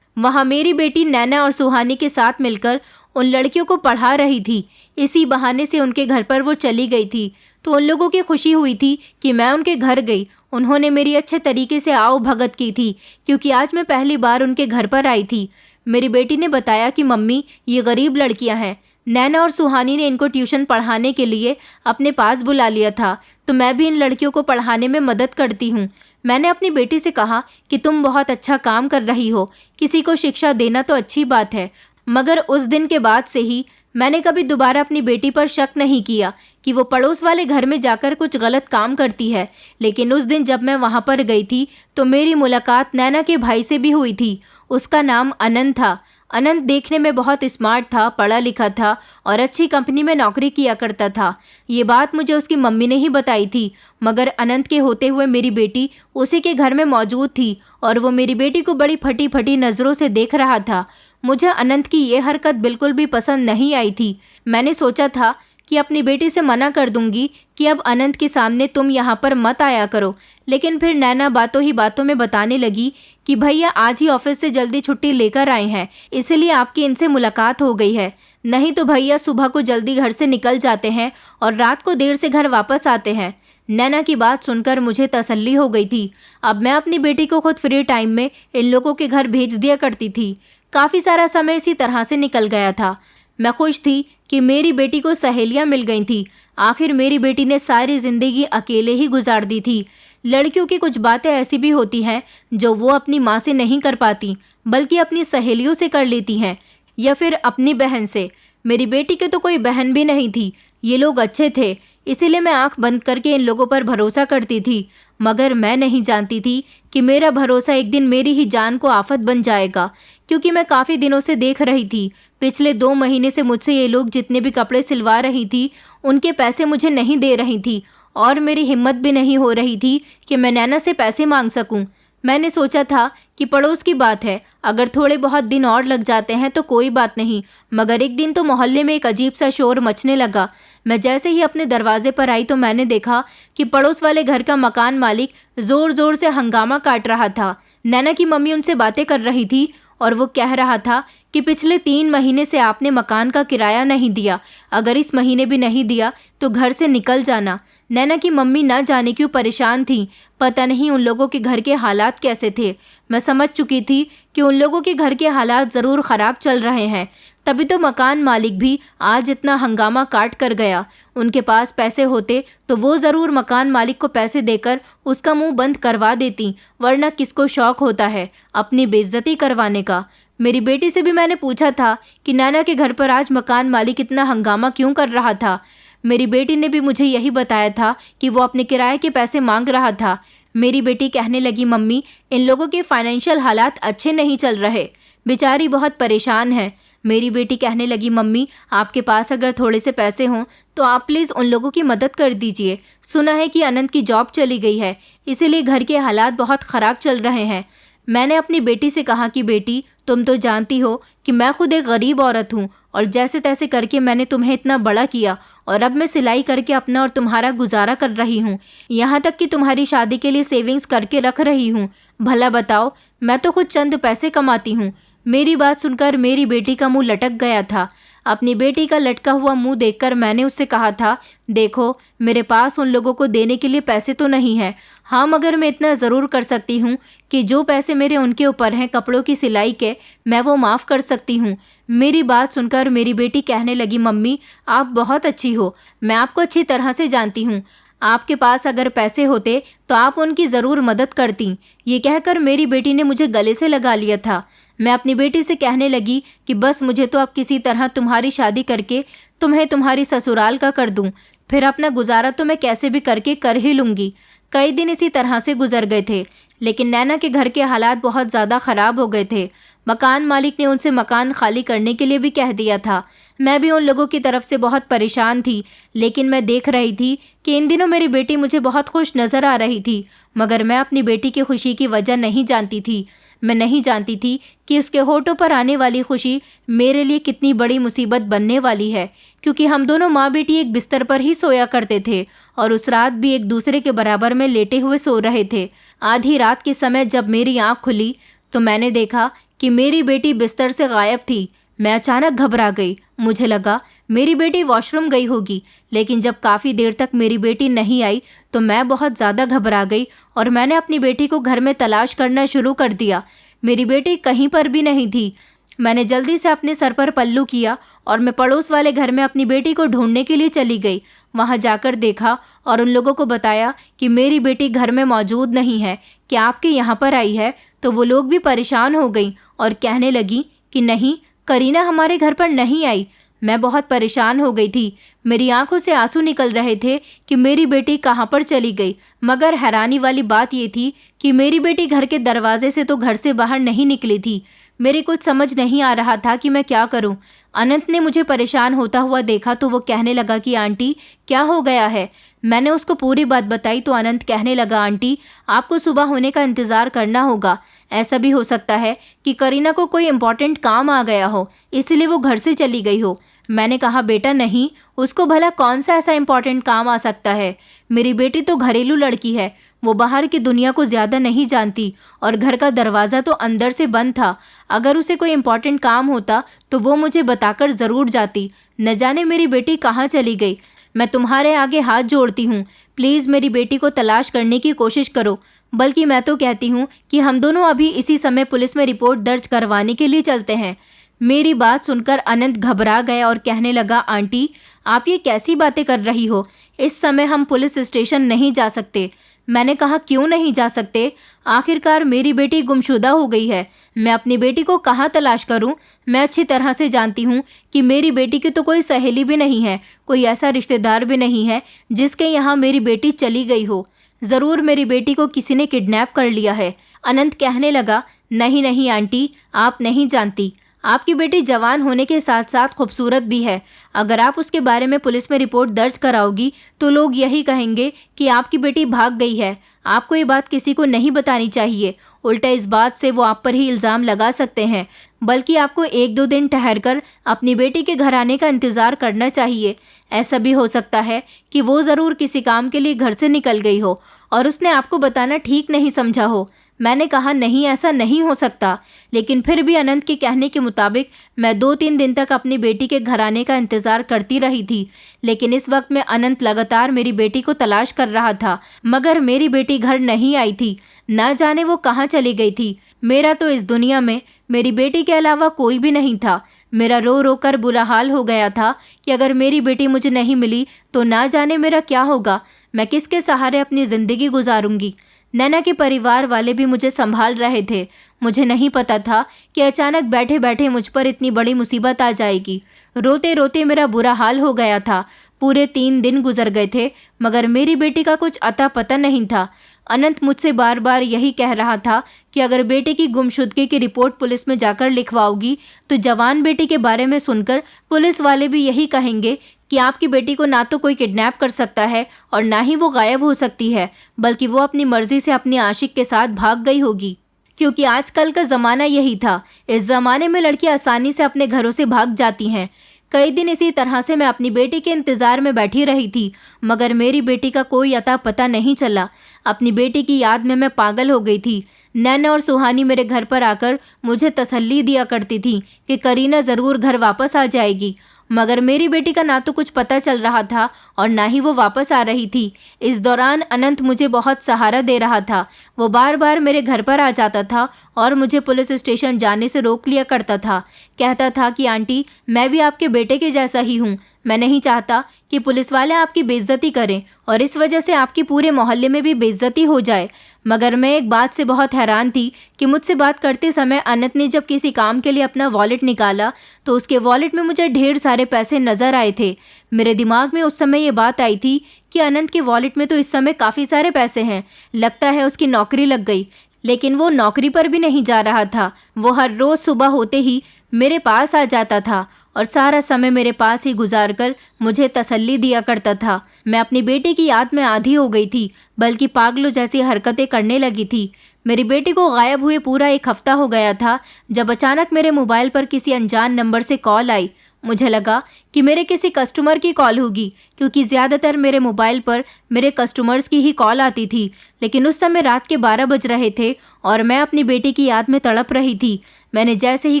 वहाँ मेरी बेटी नैना और सुहानी के साथ मिलकर उन लड़कियों को पढ़ा रही थी। इसी बहाने से उनके घर पर वो चली गई थी, तो उन लोगों की खुशी हुई थी कि मैं उनके घर गई। उन्होंने मेरी अच्छे तरीके से आओ भगत की थी, क्योंकि आज मैं पहली बार उनके घर पर आई थी। मेरी बेटी ने बताया कि मम्मी, ये गरीब लड़कियां हैं। नैना और सुहानी ने इनको ट्यूशन पढ़ाने के लिए अपने पास बुला लिया था, तो मैं भी इन लड़कियों को पढ़ाने में मदद करती हूँ। मैंने अपनी बेटी से कहा कि तुम बहुत अच्छा काम कर रही हो, किसी को शिक्षा देना तो अच्छी बात है। मगर उस दिन के बाद से ही मैंने कभी दोबारा अपनी बेटी पर शक नहीं किया कि वो पड़ोस वाले घर में जाकर कुछ गलत काम करती है। लेकिन उस दिन जब मैं वहाँ पर गई थी तो मेरी मुलाकात नैना के भाई से भी हुई थी। उसका नाम अनंत था। अनंत देखने में बहुत स्मार्ट था, पढ़ा लिखा था और अच्छी कंपनी में नौकरी किया करता था। ये बात मुझे उसकी मम्मी ने ही बताई थी, मगर अनंत के होते हुए मेरी बेटी उसी के घर में मौजूद थी और वो मेरी बेटी को बड़ी फटी फटी नज़रों से देख रहा था। मुझे अनंत की ये हरकत बिल्कुल भी पसंद नहीं आई थी। मैंने सोचा था कि अपनी बेटी से मना कर दूंगी कि अब अनंत के सामने तुम यहाँ पर मत आया करो, लेकिन फिर नैना बातों ही बातों में बताने लगी कि भैया आज ही ऑफिस से जल्दी छुट्टी लेकर आए हैं, इसलिए आपकी इनसे मुलाकात हो गई है। नहीं तो भैया सुबह को जल्दी घर से निकल जाते हैं और रात को देर से घर वापस आते हैं। नैना की बात सुनकर मुझे तसल्ली हो गई थी। अब मैं अपनी बेटी को खुद फ्री टाइम में इन लोगों के घर भेज दिया करती थी। काफ़ी सारा समय इसी तरह से निकल गया था। मैं खुश थी कि मेरी बेटी को सहेलियां मिल गई थी। आखिर मेरी बेटी ने सारी ज़िंदगी अकेले ही गुजार दी थी। लड़कियों की कुछ बातें ऐसी भी होती हैं जो वो अपनी माँ से नहीं कर पाती, बल्कि अपनी सहेलियों से कर लेती हैं या फिर अपनी बहन से। मेरी बेटी के तो कोई बहन भी नहीं थी। ये लोग अच्छे थे, इसीलिए मैं आंख बंद करके इन लोगों पर भरोसा करती थी। मगर मैं नहीं जानती थी कि मेरा भरोसा एक दिन मेरी ही जान को आफत बन जाएगा, क्योंकि मैं काफ़ी दिनों से देख रही थी। पिछले 2 महीने से मुझसे ये लोग जितने भी कपड़े सिलवा रही थी, उनके पैसे मुझे नहीं दे रही थी और मेरी हिम्मत भी नहीं हो रही थी कि मैं नैना से पैसे मांग सकूं। मैंने सोचा था कि पड़ोस की बात है, अगर थोड़े बहुत दिन और लग जाते हैं तो कोई बात नहीं। मगर एक दिन तो मोहल्ले में एक अजीब सा शोर मचने लगा। मैं जैसे ही अपने दरवाजे पर आई तो मैंने देखा कि पड़ोस वाले घर का मकान मालिक ज़ोर ज़ोर से हंगामा काट रहा था। नैना की मम्मी उनसे बातें कर रही थी और वो कह रहा था कि पिछले 3 महीने से आपने मकान का किराया नहीं दिया, अगर इस महीने भी नहीं दिया तो घर से निकल जाना। नैना की मम्मी न जाने क्यों परेशान थी। पता नहीं उन लोगों के घर के हालात कैसे थे। मैं समझ चुकी थी कि उन लोगों के घर के हालात ज़रूर ख़राब चल रहे हैं, तभी तो मकान मालिक भी आज इतना हंगामा काट कर गया। उनके पास पैसे होते तो वो ज़रूर मकान मालिक को पैसे देकर उसका मुंह बंद करवा देती, वरना किसको शौक होता है अपनी बेइज्जती करवाने का। मेरी बेटी से भी मैंने पूछा था कि नैना के घर पर आज मकान मालिक इतना हंगामा क्यों कर रहा था। मेरी बेटी ने भी मुझे यही बताया था कि वो अपने किराए के पैसे मांग रहा था। मेरी बेटी कहने लगी, मम्मी, इन लोगों के फाइनेंशियल हालात अच्छे नहीं चल रहे, बेचारी बहुत परेशान है। मेरी बेटी कहने लगी, मम्मी, आपके पास अगर थोड़े से पैसे हों तो आप प्लीज़ उन लोगों की मदद कर दीजिए। सुना है कि अनंत की जॉब चली गई है, इसीलिए घर के हालात बहुत ख़राब चल रहे हैं। मैंने अपनी बेटी से कहा कि बेटी, तुम तो जानती हो कि मैं खुद एक गरीब औरत हूँ और जैसे तैसे करके मैंने तुम्हें इतना बड़ा किया और अब मैं सिलाई करके अपना और तुम्हारा गुजारा कर रही हूँ, यहाँ तक कि तुम्हारी शादी के लिए सेविंग्स करके रख रही हूँ। भला बताओ, मैं तो खुद चंद पैसे कमाती हूँ। मेरी बात सुनकर मेरी बेटी का मुंह लटक गया था। अपनी बेटी का लटका हुआ मुंह देखकर मैंने उससे कहा था, देखो मेरे पास उन लोगों को देने के लिए पैसे तो नहीं है। हाँ, मगर मैं इतना ज़रूर कर सकती हूँ कि जो पैसे मेरे उनके ऊपर हैं कपड़ों की सिलाई के, मैं वो माफ़ कर सकती हूँ। मेरी बात सुनकर मेरी बेटी कहने लगी, मम्मी आप बहुत अच्छी हो, मैं आपको अच्छी तरह से जानती हूँ। आपके पास अगर पैसे होते तो आप उनकी ज़रूर मदद करती। ये कहकर मेरी बेटी ने मुझे गले से लगा लिया था। मैं अपनी बेटी से कहने लगी कि बस मुझे तो अब किसी तरह तुम्हारी शादी करके तुम्हें तुम्हारी ससुराल का कर दूं, फिर अपना गुजारा तो मैं कैसे भी करके कर ही लूँगी। कई दिन इसी तरह से गुजर गए थे, लेकिन नैना के घर के हालात बहुत ज़्यादा ख़राब हो गए थे। मकान मालिक ने उनसे मकान खाली करने के लिए भी कह दिया था। मैं भी उन लोगों की तरफ से बहुत परेशान थी, लेकिन मैं देख रही थी कि इन दिनों मेरी बेटी मुझे बहुत खुश नज़र आ रही थी, मगर मैं अपनी बेटी की खुशी की वजह नहीं जानती थी। मैं नहीं जानती थी कि उसके होठों पर आने वाली खुशी मेरे लिए कितनी बड़ी मुसीबत बनने वाली है, क्योंकि हम दोनों माँ बेटी एक बिस्तर पर ही सोया करते थे और उस रात भी एक दूसरे के बराबर में लेटे हुए सो रहे थे। आधी रात के समय जब मेरी आँख खुली तो मैंने देखा कि मेरी बेटी बिस्तर से गायब थी। मैं अचानक घबरा गई। मुझे लगा मेरी बेटी वॉशरूम गई होगी, लेकिन जब काफ़ी देर तक मेरी बेटी नहीं आई तो मैं बहुत ज़्यादा घबरा गई और मैंने अपनी बेटी को घर में तलाश करना शुरू कर दिया। मेरी बेटी कहीं पर भी नहीं थी। मैंने जल्दी से अपने सर पर पल्लू किया और मैं पड़ोस वाले घर में अपनी बेटी को ढूंढने के लिए चली गई। वहां जाकर देखा और उन लोगों को बताया कि मेरी बेटी घर में मौजूद नहीं है, क्या आपके यहाँ पर आई है? तो वो लोग भी परेशान हो गई और कहने लगी कि नहीं, करीना हमारे घर पर नहीं आई। मैं बहुत परेशान हो गई थी। मेरी आंखों से आंसू निकल रहे थे कि मेरी बेटी कहाँ पर चली गई। मगर हैरानी वाली बात ये थी कि मेरी बेटी घर के दरवाजे से तो घर से बाहर नहीं निकली थी। मेरे कुछ समझ नहीं आ रहा था कि मैं क्या करूं। अनंत ने मुझे परेशान होता हुआ देखा तो वो कहने लगा कि आंटी क्या हो गया है। मैंने उसको पूरी बात बताई तो अनंत कहने लगा, आंटी आपको सुबह होने का इंतज़ार करना होगा। ऐसा भी हो सकता है कि करीना को कोई इम्पोर्टेंट काम आ गया हो, इसलिए वो घर से चली गई हो। मैंने कहा, बेटा नहीं, उसको भला कौन सा ऐसा इम्पोर्टेंट काम आ सकता है। मेरी बेटी तो घरेलू लड़की है, वो बाहर की दुनिया को ज़्यादा नहीं जानती और घर का दरवाज़ा तो अंदर से बंद था। अगर उसे कोई इम्पोर्टेंट काम होता तो वो मुझे बताकर ज़रूर जाती। न जाने मेरी बेटी कहाँ चली गई। मैं तुम्हारे आगे हाथ जोड़ती हूँ, प्लीज़ मेरी बेटी को तलाश करने की कोशिश करो। बल्कि मैं तो कहती हूँ कि हम दोनों अभी इसी समय पुलिस में रिपोर्ट दर्ज करवाने के लिए चलते हैं। मेरी बात सुनकर अनंत घबरा गया और कहने लगा, आंटी आप ये कैसी बातें कर रही हो, इस समय हम पुलिस स्टेशन नहीं जा सकते। मैंने कहा, क्यों नहीं जा सकते? आखिरकार मेरी बेटी गुमशुदा हो गई है, मैं अपनी बेटी को कहाँ तलाश करूँ? मैं अच्छी तरह से जानती हूँ कि मेरी बेटी की तो कोई सहेली भी नहीं है, कोई ऐसा रिश्तेदार भी नहीं है जिसके यहाँ मेरी बेटी चली गई हो। ज़रूर मेरी बेटी को किसी ने किडनैप कर लिया है। अनंत कहने लगा, नहीं नहीं आंटी, आप नहीं जानती, आपकी बेटी जवान होने के साथ साथ खूबसूरत भी है। अगर आप उसके बारे में पुलिस में रिपोर्ट दर्ज कराओगी तो लोग यही कहेंगे कि आपकी बेटी भाग गई है। आपको ये बात किसी को नहीं बतानी चाहिए, उल्टा इस बात से वो आप पर ही इल्ज़ाम लगा सकते हैं। बल्कि आपको 1-2 दिन ठहरकर अपनी बेटी के घर आने का इंतज़ार करना चाहिए। ऐसा भी हो सकता है कि वो ज़रूर किसी काम के लिए घर से निकल गई हो और उसने आपको बताना ठीक नहीं समझा हो। मैंने कहा, नहीं, ऐसा नहीं हो सकता। लेकिन फिर भी अनंत के कहने के मुताबिक मैं 2-3 दिन तक अपनी बेटी के घर आने का इंतज़ार करती रही थी। लेकिन इस वक्त में अनंत लगातार मेरी बेटी को तलाश कर रहा था, मगर मेरी बेटी घर नहीं आई थी। ना जाने वो कहाँ चली गई थी। मेरा तो इस दुनिया में मेरी बेटी के अलावा कोई भी नहीं था। मेरा रो रो कर बुरा हाल हो गया था कि अगर मेरी बेटी मुझे नहीं मिली तो ना जाने मेरा क्या होगा, मैं किसके सहारे अपनी ज़िंदगी गुजारूंगी। नैना के परिवार वाले भी मुझे संभाल रहे थे। मुझे नहीं पता था कि अचानक बैठे बैठे मुझ पर इतनी बड़ी मुसीबत आ जाएगी। रोते रोते मेरा बुरा हाल हो गया था। पूरे 3 दिन गुजर गए थे, मगर मेरी बेटी का कुछ अता पता नहीं था। अनंत मुझसे बार बार यही कह रहा था कि अगर बेटे की गुमशुदगी की रिपोर्ट पुलिस में जाकर लिखवाओगी तो जवान बेटी के बारे में सुनकर पुलिस वाले भी यही कहेंगे कि आपकी बेटी को ना तो कोई किडनैप कर सकता है और ना ही वो गायब हो सकती है, बल्कि वो अपनी मर्जी से अपने आशिक के साथ भाग गई होगी। क्योंकि आजकल का ज़माना यही था। इस ज़माने में लड़कियां आसानी से अपने घरों से भाग जाती हैं। कई दिन इसी तरह से मैं अपनी बेटी के इंतज़ार में बैठी रही थी, मगर मेरी बेटी का कोई अता पता नहीं चला। अपनी बेटी की याद में मैं पागल हो गई थी। नैना और सुहानी मेरे घर पर आकर मुझे तसल्ली दिया करती थी कि करीना ज़रूर घर वापस आ जाएगी मगर मेरी बेटी का ना तो कुछ पता चल रहा था और ना ही वो वापस आ रही थी। इस दौरान अनंत मुझे बहुत सहारा दे रहा था। वो बार बार मेरे घर पर आ जाता था और मुझे पुलिस स्टेशन जाने से रोक लिया करता था। कहता था कि आंटी, मैं भी आपके बेटे के जैसा ही हूँ। मैं नहीं चाहता कि पुलिस वाले आपकी बेइज्जती करें और इस वजह से आपकी पूरे मोहल्ले में भी बेइज्जती हो जाए। मगर मैं एक बात से बहुत हैरान थी कि मुझसे बात करते समय अनंत ने जब किसी काम के लिए अपना वॉलेट निकाला तो उसके वॉलेट में मुझे ढेर सारे पैसे नज़र आए थे। मेरे दिमाग में उस समय ये बात आई थी कि अनंत के वॉलेट में तो इस समय काफ़ी सारे पैसे हैं, लगता है उसकी नौकरी लग गई। लेकिन वो नौकरी पर भी नहीं जा रहा था। वो हर रोज़ सुबह होते ही मेरे पास आ जाता था और सारा समय मेरे पास ही गुजार कर मुझे तसल्ली दिया करता था। मैं अपनी बेटी की याद में आधी हो गई थी, बल्कि पागलों जैसी हरकतें करने लगी थी। मेरी बेटी को गायब हुए पूरा 1 हफ्ता हो गया था जब अचानक मेरे मोबाइल पर किसी अनजान नंबर से कॉल आई। मुझे लगा कि मेरे किसी कस्टमर की कॉल होगी, क्योंकि ज़्यादातर मेरे मोबाइल पर मेरे कस्टमर्स की ही कॉल आती थी। लेकिन उस समय रात के 12 बज रहे थे और मैं अपनी बेटी की याद में तड़प रही थी। मैंने जैसे ही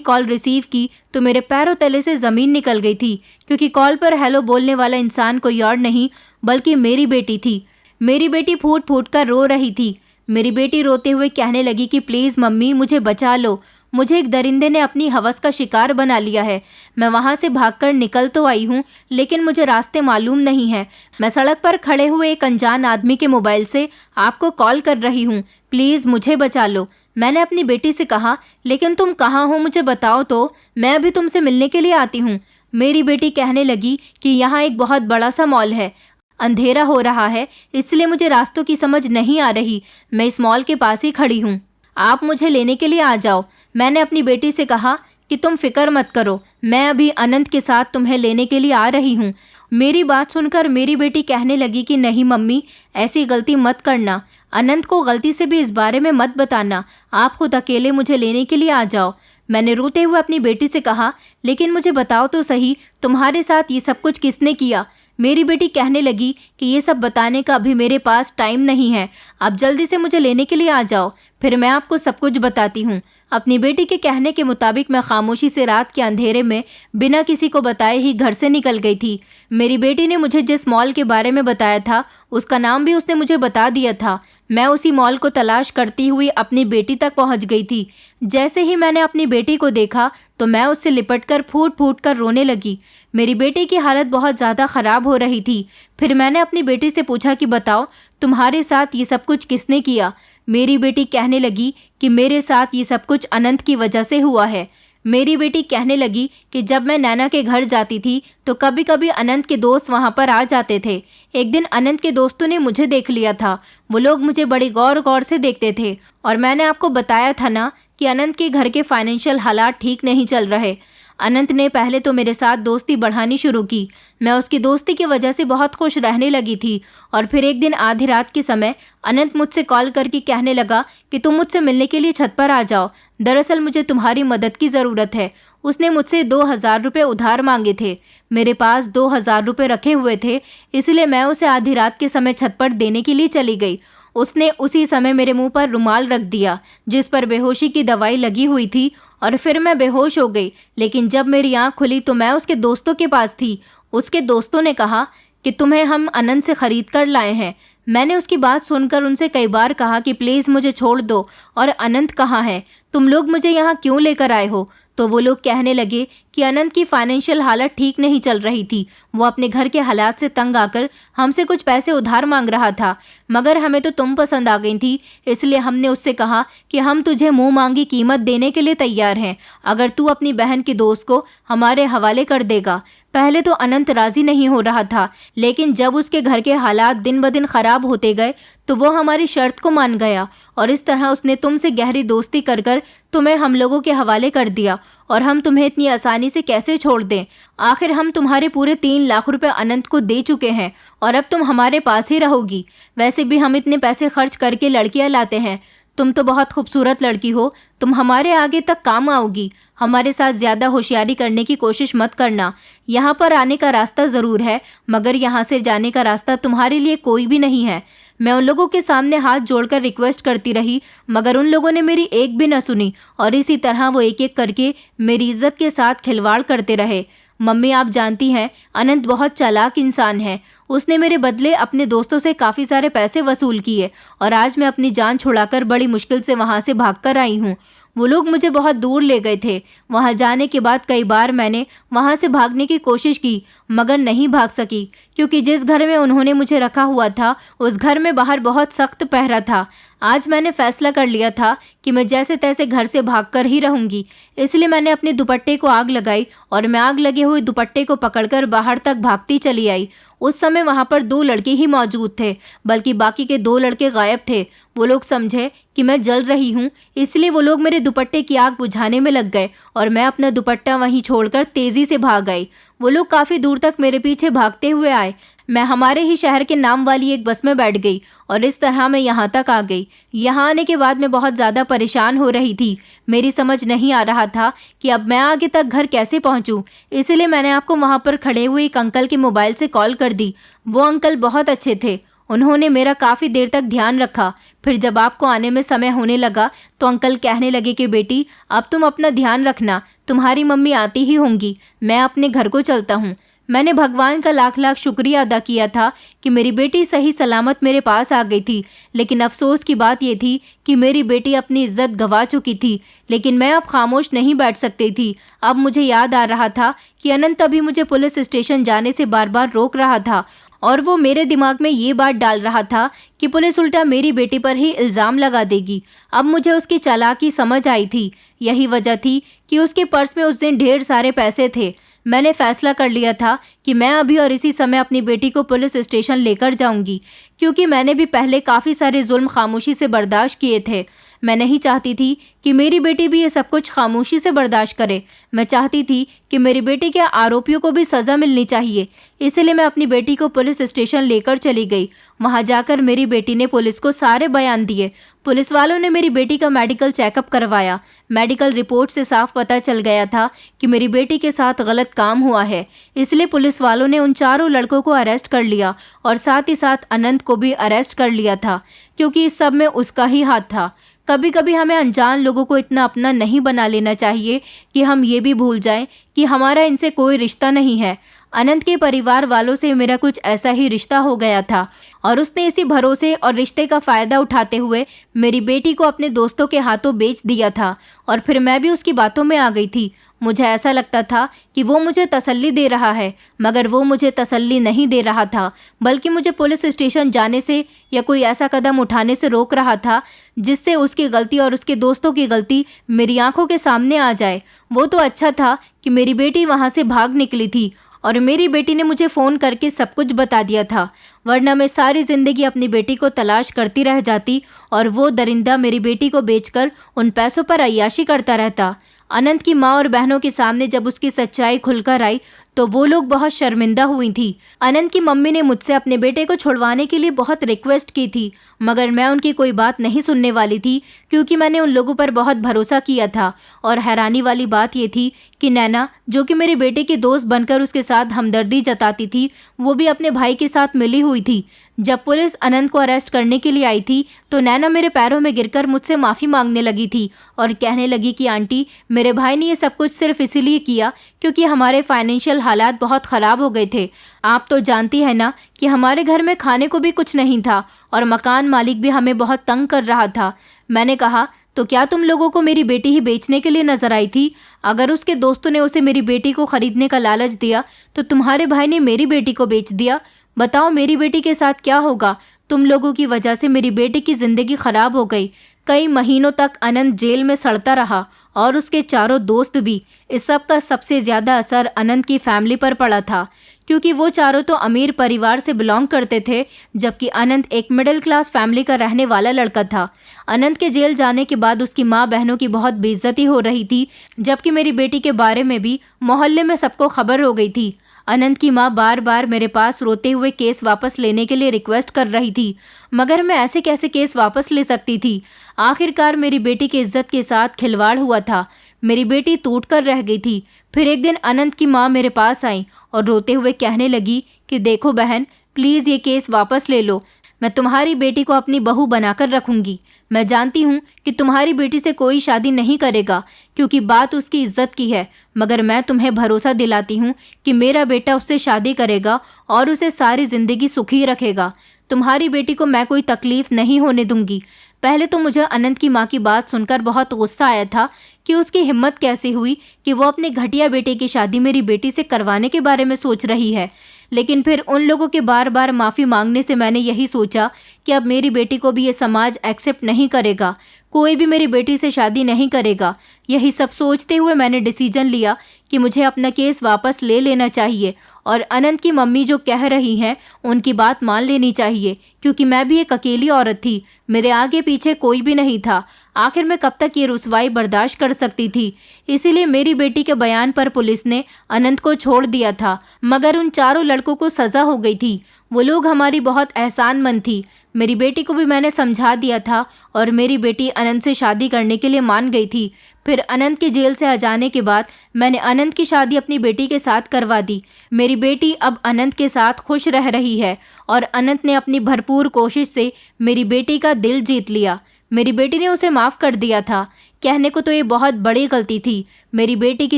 कॉल रिसीव की तो मेरे पैरों तले से ज़मीन निकल गई थी, क्योंकि कॉल पर हेलो बोलने वाला इंसान कोई और नहीं बल्कि मेरी बेटी थी। मेरी बेटी फूट फूट कर रो रही थी। मेरी बेटी रोते हुए कहने लगी कि प्लीज़ मम्मी, मुझे बचा लो। मुझे एक दरिंदे ने अपनी हवस का शिकार बना लिया है। मैं वहाँ से भागकर निकल तो आई हूँ, लेकिन मुझे रास्ते मालूम नहीं है। मैं सड़क पर खड़े हुए एक अनजान आदमी के मोबाइल से आपको कॉल कर रही हूँ। प्लीज़ मुझे बचा लो। मैंने अपनी बेटी से कहा, लेकिन तुम कहाँ हो, मुझे बताओ तो, मैं अभी तुमसे मिलने के लिए आती हूँ। मेरी बेटी कहने लगी कि यहाँ एक बहुत बड़ा सा मॉल है, अंधेरा हो रहा है, इसलिए मुझे रास्तों की समझ नहीं आ रही। मैं इस मॉल के पास ही खड़ी हूँ, आप मुझे लेने के लिए आ जाओ। मैंने अपनी बेटी से कहा कि तुम फिक्र मत करो, मैं अभी अनंत के साथ तुम्हें लेने के लिए आ रही हूँ। मेरी बात सुनकर मेरी बेटी कहने लगी कि नहीं मम्मी, ऐसी गलती मत करना। अनंत को गलती से भी इस बारे में मत बताना। आप खुद अकेले मुझे लेने के लिए आ जाओ। मैंने रोते हुए अपनी बेटी से कहा, लेकिन मुझे बताओ तो सही, तुम्हारे साथ ये सब कुछ किसने किया? मेरी बेटी कहने लगी कि ये सब बताने का अभी मेरे पास टाइम नहीं है, आप जल्दी से मुझे लेने के लिए आ जाओ, फिर मैं आपको सब कुछ बताती हूँ। अपनी बेटी के कहने के मुताबिक मैं खामोशी से रात के अंधेरे में बिना किसी को बताए ही घर से निकल गई थी। मेरी बेटी ने मुझे जिस मॉल के बारे में बताया था उसका नाम भी उसने मुझे बता दिया था। मैं उसी मॉल को तलाश करती हुई अपनी बेटी तक पहुंच गई थी। जैसे ही मैंने अपनी बेटी को देखा तो मैं उससे लिपटकर फूट फूट कर रोने लगी। मेरी बेटी की हालत बहुत ज़्यादा ख़राब हो रही थी। फिर मैंने अपनी बेटी से पूछा कि बताओ, तुम्हारे साथ ये सब कुछ किसने किया? मेरी बेटी कहने लगी कि मेरे साथ ये सब कुछ अनंत की वजह से हुआ है। मेरी बेटी कहने लगी कि जब मैं नैना के घर जाती थी तो कभी कभी अनंत के दोस्त वहाँ पर आ जाते थे। एक दिन अनंत के दोस्तों ने मुझे देख लिया था। वो लोग मुझे बड़ी गौर गौर से देखते थे और मैंने आपको बताया था ना कि अनंत के घर के फाइनेंशियल हालात ठीक नहीं चल रहे। अनंत ने पहले तो मेरे साथ दोस्ती बढ़ानी शुरू की। मैं उसकी दोस्ती की वजह से बहुत खुश रहने लगी थी और फिर एक दिन आधी रात के समय अनंत मुझसे कॉल करके कहने लगा कि तुम मुझसे मिलने के लिए छत पर आ जाओ, दरअसल मुझे तुम्हारी मदद की ज़रूरत है। उसने मुझसे 2000 रुपये उधार मांगे थे। मेरे पास 2000 रुपये रखे हुए थे, इसलिए मैं उसे आधी रात के समय छत पर देने के लिए चली गई। उसने उसी समय मेरे मुंह पर रुमाल रख दिया जिस पर बेहोशी की दवाई लगी हुई थी और फिर मैं बेहोश हो गई। लेकिन जब मेरी आँख खुली तो मैं उसके दोस्तों के पास थी। उसके दोस्तों ने कहा कि तुम्हें हम अनंत से ख़रीद कर लाए हैं। मैंने उसकी बात सुनकर उनसे कई बार कहा कि प्लीज़ मुझे छोड़ दो और अनंत कहाँ है, तुम लोग मुझे यहाँ क्यों लेकर आए हो? तो वो लोग कहने लगे कि अनंत की फाइनेंशियल हालत ठीक नहीं चल रही थी। वो अपने घर के हालात से तंग आकर हमसे कुछ पैसे उधार मांग रहा था, मगर हमें तो तुम पसंद आ गई थी, इसलिए हमने उससे कहा कि हम तुझे मुंह मांगी कीमत देने के लिए तैयार हैं अगर तू अपनी बहन की दोस्त को हमारे हवाले कर देगा। पहले तो अनंत राज़ी नहीं हो रहा था, लेकिन जब उसके घर के हालात दिन ब दिन ख़राब होते गए तो वो हमारी शर्त को मान गया और इस तरह उसने तुमसे गहरी दोस्ती कर कर तुम्हें हम लोगों के हवाले कर दिया। और हम तुम्हें इतनी आसानी से कैसे छोड़ दें? आखिर हम तुम्हारे पूरे 3 लाख रुपए अनंत को दे चुके हैं और अब तुम हमारे पास ही रहोगी। वैसे भी हम इतने पैसे खर्च करके लड़कियां लाते हैं। तुम तो बहुत खूबसूरत लड़की हो, तुम हमारे आगे तक काम आओगी। हमारे साथ ज़्यादा होशियारी करने की कोशिश मत करना। यहाँ पर आने का रास्ता ज़रूर है, मगर यहाँ से जाने का रास्ता तुम्हारे लिए कोई भी नहीं है। मैं उन लोगों के सामने हाथ जोड़कर रिक्वेस्ट करती रही, मगर उन लोगों ने मेरी एक भी न सुनी और इसी तरह वो एक एक करके मेरी इज्जत के साथ खिलवाड़ करते रहे। मम्मी, आप जानती हैं अनंत बहुत चालाक इंसान है। उसने मेरे बदले अपने दोस्तों से काफ़ी सारे पैसे वसूल किए और आज मैं अपनी जान छुड़ाकर बड़ी मुश्किल से वहाँ से भागकर आई हूँ। वो लोग मुझे बहुत दूर ले गए थे। वहाँ जाने के बाद कई बार मैंने वहाँ से भागने की कोशिश की, मगर नहीं भाग सकी, क्योंकि जिस घर में उन्होंने मुझे रखा हुआ था उस घर में बाहर बहुत सख्त पहरा था। आज मैंने फैसला कर लिया था कि मैं जैसे तैसे घर से भागकर ही रहूंगी। इसलिए मैंने अपने दुपट्टे को आग लगाई और मैं आग लगे हुए दुपट्टे को पकड़कर बाहर तक भागती चली आई। उस समय वहाँ पर 2 लड़के ही मौजूद थे, बल्कि बाकी के 2 लड़के गायब थे। वो लोग समझे कि मैं जल रही हूँ, इसलिए वो लोग मेरे दुपट्टे की आग बुझाने में लग गए और मैं अपना दुपट्टा वहीं छोड़कर तेज़ी से भाग आई। वो लोग काफ़ी दूर तक मेरे पीछे भागते हुए आए। मैं हमारे ही शहर के नाम वाली एक बस में बैठ गई और इस तरह मैं यहाँ तक आ गई। यहाँ आने के बाद मैं बहुत ज़्यादा परेशान हो रही थी। मेरी समझ नहीं आ रहा था कि अब मैं आगे तक घर कैसे पहुँचूँ। इसलिए मैंने आपको वहाँ पर खड़े हुए एक अंकल के मोबाइल से कॉल कर दी। वो अंकल बहुत अच्छे थे। उन्होंने मेरा काफ़ी देर तक ध्यान रखा। फिर जब आपको आने में समय होने लगा तो अंकल कहने लगे कि बेटी, अब तुम अपना ध्यान रखना, तुम्हारी मम्मी आती ही होंगी, मैं अपने घर को चलता हूँ। मैंने भगवान का लाख लाख शुक्रिया अदा किया था कि मेरी बेटी सही सलामत मेरे पास आ गई थी। लेकिन अफसोस की बात यह थी कि मेरी बेटी अपनी इज्जत गंवा चुकी थी। लेकिन मैं अब खामोश नहीं बैठ सकती थी। अब मुझे याद आ रहा था कि अनंत अभी मुझे पुलिस स्टेशन जाने से बार बार रोक रहा था और वो मेरे दिमाग में ये बात डाल रहा था कि पुलिस उल्टा मेरी बेटी पर ही इल्ज़ाम लगा देगी। अब मुझे उसकी चालाकी समझ आई थी। यही वजह थी कि उसके पर्स में उस दिन ढेर सारे पैसे थे। मैंने फैसला कर लिया था कि मैं अभी और इसी समय अपनी बेटी को पुलिस स्टेशन लेकर जाऊंगी, क्योंकि मैंने भी पहले काफ़ी सारे जुल्म खामोशी से बर्दाश्त किए थे। मैं नहीं चाहती थी कि मेरी बेटी भी ये सब कुछ खामोशी से बर्दाश्त करे। मैं चाहती थी कि मेरी बेटी के आरोपियों को भी सज़ा मिलनी चाहिए। इसलिए मैं अपनी बेटी को पुलिस स्टेशन लेकर चली गई। वहाँ जाकर मेरी बेटी ने पुलिस को सारे बयान दिए। पुलिस वालों ने मेरी बेटी का मेडिकल चेकअप करवाया। मेडिकल रिपोर्ट से साफ पता चल गया था कि मेरी बेटी के साथ गलत काम हुआ है। इसलिए पुलिस वालों ने उन चारों लड़कों को अरेस्ट कर लिया और साथ ही साथ अनंत को भी अरेस्ट कर लिया था, क्योंकि इस सब में उसका ही हाथ था। कभी कभी हमें अनजान लोगों को इतना अपना नहीं बना लेना चाहिए कि हम ये भी भूल जाएं कि हमारा इनसे कोई रिश्ता नहीं है। अनंत के परिवार वालों से मेरा कुछ ऐसा ही रिश्ता हो गया था और उसने इसी भरोसे और रिश्ते का फ़ायदा उठाते हुए मेरी बेटी को अपने दोस्तों के हाथों बेच दिया था और फिर मैं भी उसकी बातों में आ गई थी। मुझे ऐसा लगता था कि वो मुझे तसल्ली दे रहा है, मगर वो मुझे तसल्ली नहीं दे रहा था, बल्कि मुझे पुलिस स्टेशन जाने से या कोई ऐसा कदम उठाने से रोक रहा था जिससे उसकी गलती और उसके दोस्तों की गलती मेरी आंखों के सामने आ जाए। वो तो अच्छा था कि मेरी बेटी वहाँ से भाग निकली थी और मेरी बेटी ने मुझे फ़ोन करके सब कुछ बता दिया था, वरना मैं सारी ज़िंदगी अपनी बेटी को तलाश करती रह जाती और वो दरिंदा मेरी बेटी को बेचकर उन पैसों पर अय्याशी करता रहता। अनंत की माँ और बहनों के सामने जब उसकी सच्चाई खुलकर आई तो वो लोग बहुत शर्मिंदा हुई थी। अनंत की मम्मी ने मुझसे अपने बेटे को छुड़वाने के लिए बहुत रिक्वेस्ट की थी, मगर मैं उनकी कोई बात नहीं सुनने वाली थी, क्योंकि मैंने उन लोगों पर बहुत भरोसा किया था। और हैरानी वाली बात ये थी कि नैना, जो कि मेरे बेटे की दोस्त बनकर उसके साथ हमदर्दी जताती थी, वो भी अपने भाई के साथ मिली हुई थी। जब पुलिस अनंत को अरेस्ट करने के लिए आई थी तो नैना मेरे पैरों में गिरकर मुझसे माफ़ी मांगने लगी थी और कहने लगी कि आंटी, मेरे भाई ने ये सब कुछ सिर्फ इसीलिए किया क्योंकि हमारे फाइनेंशियल हालात बहुत ख़राब हो गए थे। आप तो जानती है ना कि हमारे घर में खाने को भी कुछ नहीं था और मकान मालिक भी हमें बहुत तंग कर रहा था। मैंने कहा, तो क्या तुम लोगों को मेरी बेटी ही बेचने के लिए नजर आई थी? अगर उसके दोस्तों ने उसे मेरी बेटी को खरीदने का लालच दिया तो तुम्हारे भाई ने मेरी बेटी को बेच दिया। बताओ मेरी बेटी के साथ क्या होगा? तुम लोगों की वजह से मेरी बेटी की ज़िंदगी ख़राब हो गई। कई महीनों तक अनंत जेल में सड़ता रहा और उसके चारों दोस्त भी। इस सब का सबसे ज़्यादा असर अनंत की फैमिली पर पड़ा था, क्योंकि वो चारों तो अमीर परिवार से बिलोंग करते थे, जबकि अनंत एक मिडिल क्लास फैमिली का रहने वाला लड़का था। अनंत के जेल जाने के बाद उसकी माँ बहनों की बहुत बेइज्जती हो रही थी, जबकि मेरी बेटी के बारे में भी मोहल्ले में सबको खबर हो गई थी। अनंत की माँ बार बार मेरे पास रोते हुए केस वापस लेने के लिए रिक्वेस्ट कर रही थी, मगर मैं ऐसे कैसे केस वापस ले सकती थी? आखिरकार मेरी बेटी की इज्जत के साथ खिलवाड़ हुआ था। मेरी बेटी टूट कर रह गई थी। फिर एक दिन अनंत की माँ मेरे पास आई और रोते हुए कहने लगी कि देखो बहन, प्लीज़ ये केस वापस ले लो। मैं तुम्हारी बेटी को अपनी बहू बनाकर रखूंगी। मैं जानती हूँ कि तुम्हारी बेटी से कोई शादी नहीं करेगा क्योंकि बात उसकी इज्जत की है, मगर मैं तुम्हें भरोसा दिलाती हूँ कि मेरा बेटा उससे शादी करेगा और उसे सारी जिंदगी सुखी रखेगा। तुम्हारी बेटी को मैं कोई तकलीफ नहीं होने दूंगी। पहले तो मुझे अनंत की माँ की बात सुनकर बहुत गुस्सा आया था कि उसकी हिम्मत कैसे हुई कि वो अपने घटिया बेटे की शादी मेरी बेटी से करवाने के बारे में सोच रही है। लेकिन फिर उन लोगों के बार बार माफ़ी मांगने से मैंने यही सोचा कि अब मेरी बेटी को भी ये समाज एक्सेप्ट नहीं करेगा, कोई भी मेरी बेटी से शादी नहीं करेगा। यही सब सोचते हुए मैंने डिसीजन लिया कि मुझे अपना केस वापस ले लेना चाहिए और अनंत की मम्मी जो कह रही हैं उनकी बात मान लेनी चाहिए, क्योंकि मैं भी एक अकेली औरत थी, मेरे आगे पीछे कोई भी नहीं था। आखिर मैं कब तक ये रुसवाई बर्दाश्त कर सकती थी। इसीलिए मेरी बेटी के बयान पर पुलिस ने अनंत को छोड़ दिया था, मगर उन चारों लड़कों को सज़ा हो गई थी। वो लोग हमारी बहुत एहसानमंद थी। मेरी बेटी को भी मैंने समझा दिया था और मेरी बेटी अनंत से शादी करने के लिए मान गई थी। फिर अनंत के जेल से आ जाने के बाद मैंने अनंत की शादी अपनी बेटी के साथ करवा दी। मेरी बेटी अब अनंत के साथ खुश रह रही है और अनंत ने अपनी भरपूर कोशिश से मेरी बेटी का दिल जीत लिया। मेरी बेटी ने उसे माफ़ कर दिया था। कहने को तो ये बहुत बड़ी गलती थी। मेरी बेटी की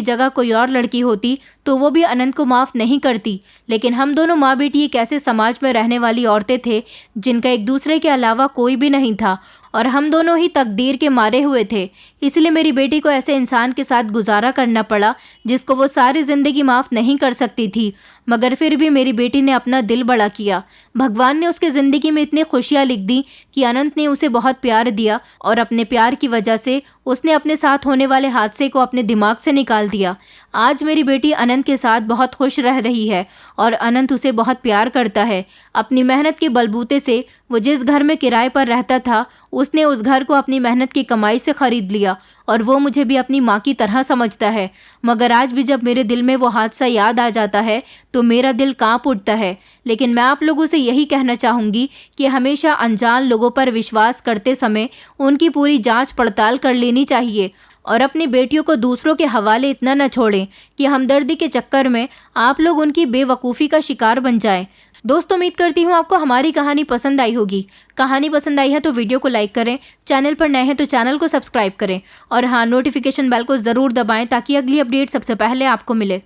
जगह कोई और लड़की होती तो वो भी अनंत को माफ़ नहीं करती, लेकिन हम दोनों माँ बेटी एक ऐसे समाज में रहने वाली औरतें थे जिनका एक दूसरे के अलावा कोई भी नहीं था और हम दोनों ही तकदीर के मारे हुए थे। इसलिए मेरी बेटी को ऐसे इंसान के साथ गुजारा करना पड़ा जिसको वो सारी ज़िंदगी माफ़ नहीं कर सकती थी, मगर फिर भी मेरी बेटी ने अपना दिल बड़ा किया। भगवान ने उसकी ज़िंदगी में इतनी खुशियाँ लिख दी कि अनंत ने उसे बहुत प्यार दिया और अपने प्यार की वजह से उसने अपने साथ होने वाले हादसे को अपने दिमाग से निकाल दिया। आज मेरी बेटी अनंत के साथ बहुत खुश रह रही है और अनंत उसे बहुत प्यार करता है। अपनी मेहनत के बलबूते से वो जिस घर में किराए पर रहता था उसने उस घर को अपनी मेहनत की कमाई से खरीद लिया और वो मुझे भी अपनी माँ की तरह समझता है। मगर आज भी जब मेरे दिल में वो हादसा याद आ जाता है तो मेरा दिल कांप उठता है। लेकिन मैं आप लोगों से यही कहना चाहूँगी कि हमेशा अनजान लोगों पर विश्वास करते समय उनकी पूरी जांच पड़ताल कर लेनी चाहिए और अपनी बेटियों को दूसरों के हवाले इतना न छोड़ें कि हमदर्दी के चक्कर में आप लोग उनकी बेवकूफ़ी का शिकार बन जाएं। दोस्तों, उम्मीद करती हूँ आपको हमारी कहानी पसंद आई होगी। कहानी पसंद आई है तो वीडियो को लाइक करें, चैनल पर नए हैं तो चैनल को सब्सक्राइब करें और हाँ, नोटिफिकेशन बेल को ज़रूर दबाएं ताकि अगली अपडेट सबसे पहले आपको मिले।